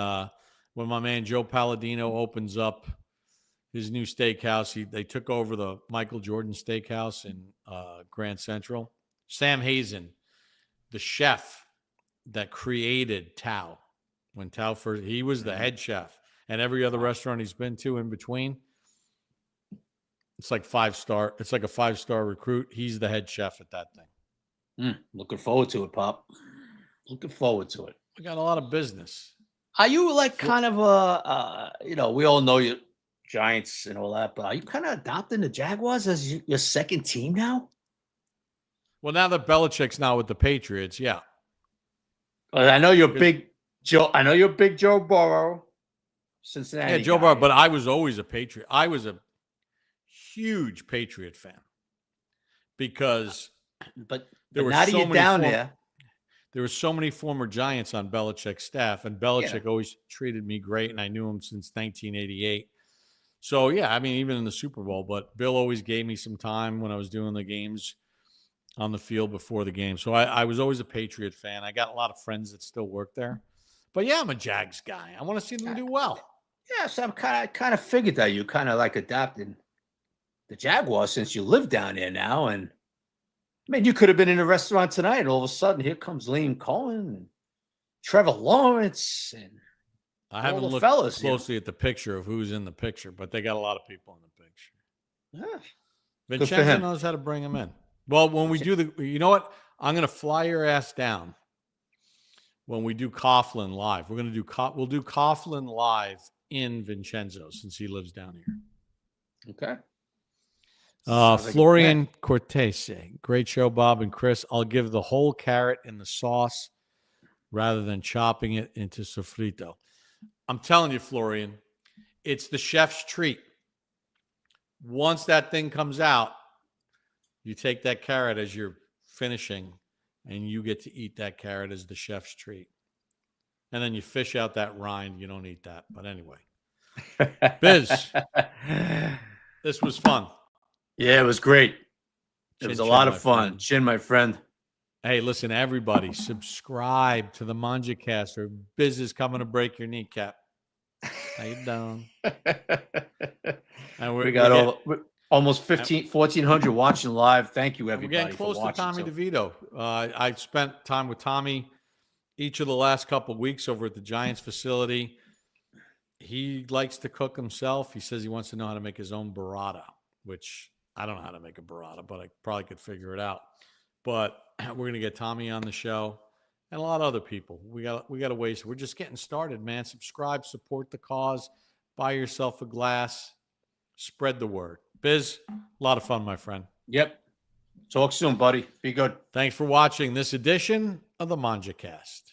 when my man Joe Palladino opens up his new steakhouse, they took over the Michael Jordan Steakhouse in Grand Central. Sam Hazen, the chef that created Tao, when Tao first, he was the head chef. And every other restaurant he's been to in between, it's like 5-star. It's like a 5-star recruit. He's the head chef at that thing. Looking forward to it, Pop. Looking forward to it. We got a lot of business. Are you like kind of we all know you Giants and all that, but are you kind of adopting the Jaguars as your second team now? Well, now that Belichick's now with the Patriots, yeah. Well, I know you're big Joe. I know you're big Joe Burrow, Cincinnati. Yeah, Joe Burrow, but I was always a Patriot. I was a huge Patriot fan because now that you're down there. There were so many former Giants on Belichick's staff, and Belichick always treated me great, and I knew him since 1988. So, yeah, I mean, even in the Super Bowl, but Bill always gave me some time when I was doing the games on the field before the game. So I was always a Patriot fan. I got a lot of friends that still work there. But, yeah, I'm a Jags guy. I want to see them do well. Yeah, so I'm kind of figured that you kind of like adopted the Jaguars since you live down there now. And, I mean, you could have been in a restaurant tonight, and all of a sudden, here comes Liam Cohen and Trevor Lawrence and I haven't looked closely at the picture of who's in the picture, but they got a lot of people in the picture. Yeah. Vincenzo knows how to bring them in. Well, when we do you know what? I'm going to fly your ass down when we do Coughlin live. We'll do Coughlin live in Vincenzo since he lives down here. Okay. Florian Cortese. Great show, Bob and Chris. I'll give the whole carrot in the sauce rather than chopping it into sofrito. I'm telling you, Florian, it's the chef's treat. Once that thing comes out, you take that carrot as you're finishing, and you get to eat that carrot as the chef's treat. And then you fish out that rind. You don't eat that. But anyway. Biz, this was fun. Yeah, it was great. It was a lot of fun. Friend. Chin, my friend. Hey, listen, everybody, subscribe to the Mangia Cast, or Biz is coming to break your kneecap. How you doing? And we got almost 1,400 watching live. Thank you, everybody. We're getting close to Tommy DeVito. I spent time with Tommy each of the last couple of weeks over at the Giants facility. He likes to cook himself. He says he wants to know how to make his own burrata, which I don't know how to make a burrata, but I probably could figure it out. But we're going to get Tommy on the show and a lot of other people. We got a ways. We're just getting started, man. Subscribe, support the cause, buy yourself a glass, spread the word. Biz, a lot of fun, my friend. Yep. Talk soon, buddy. Be good. Thanks for watching this edition of the Mangia Cast.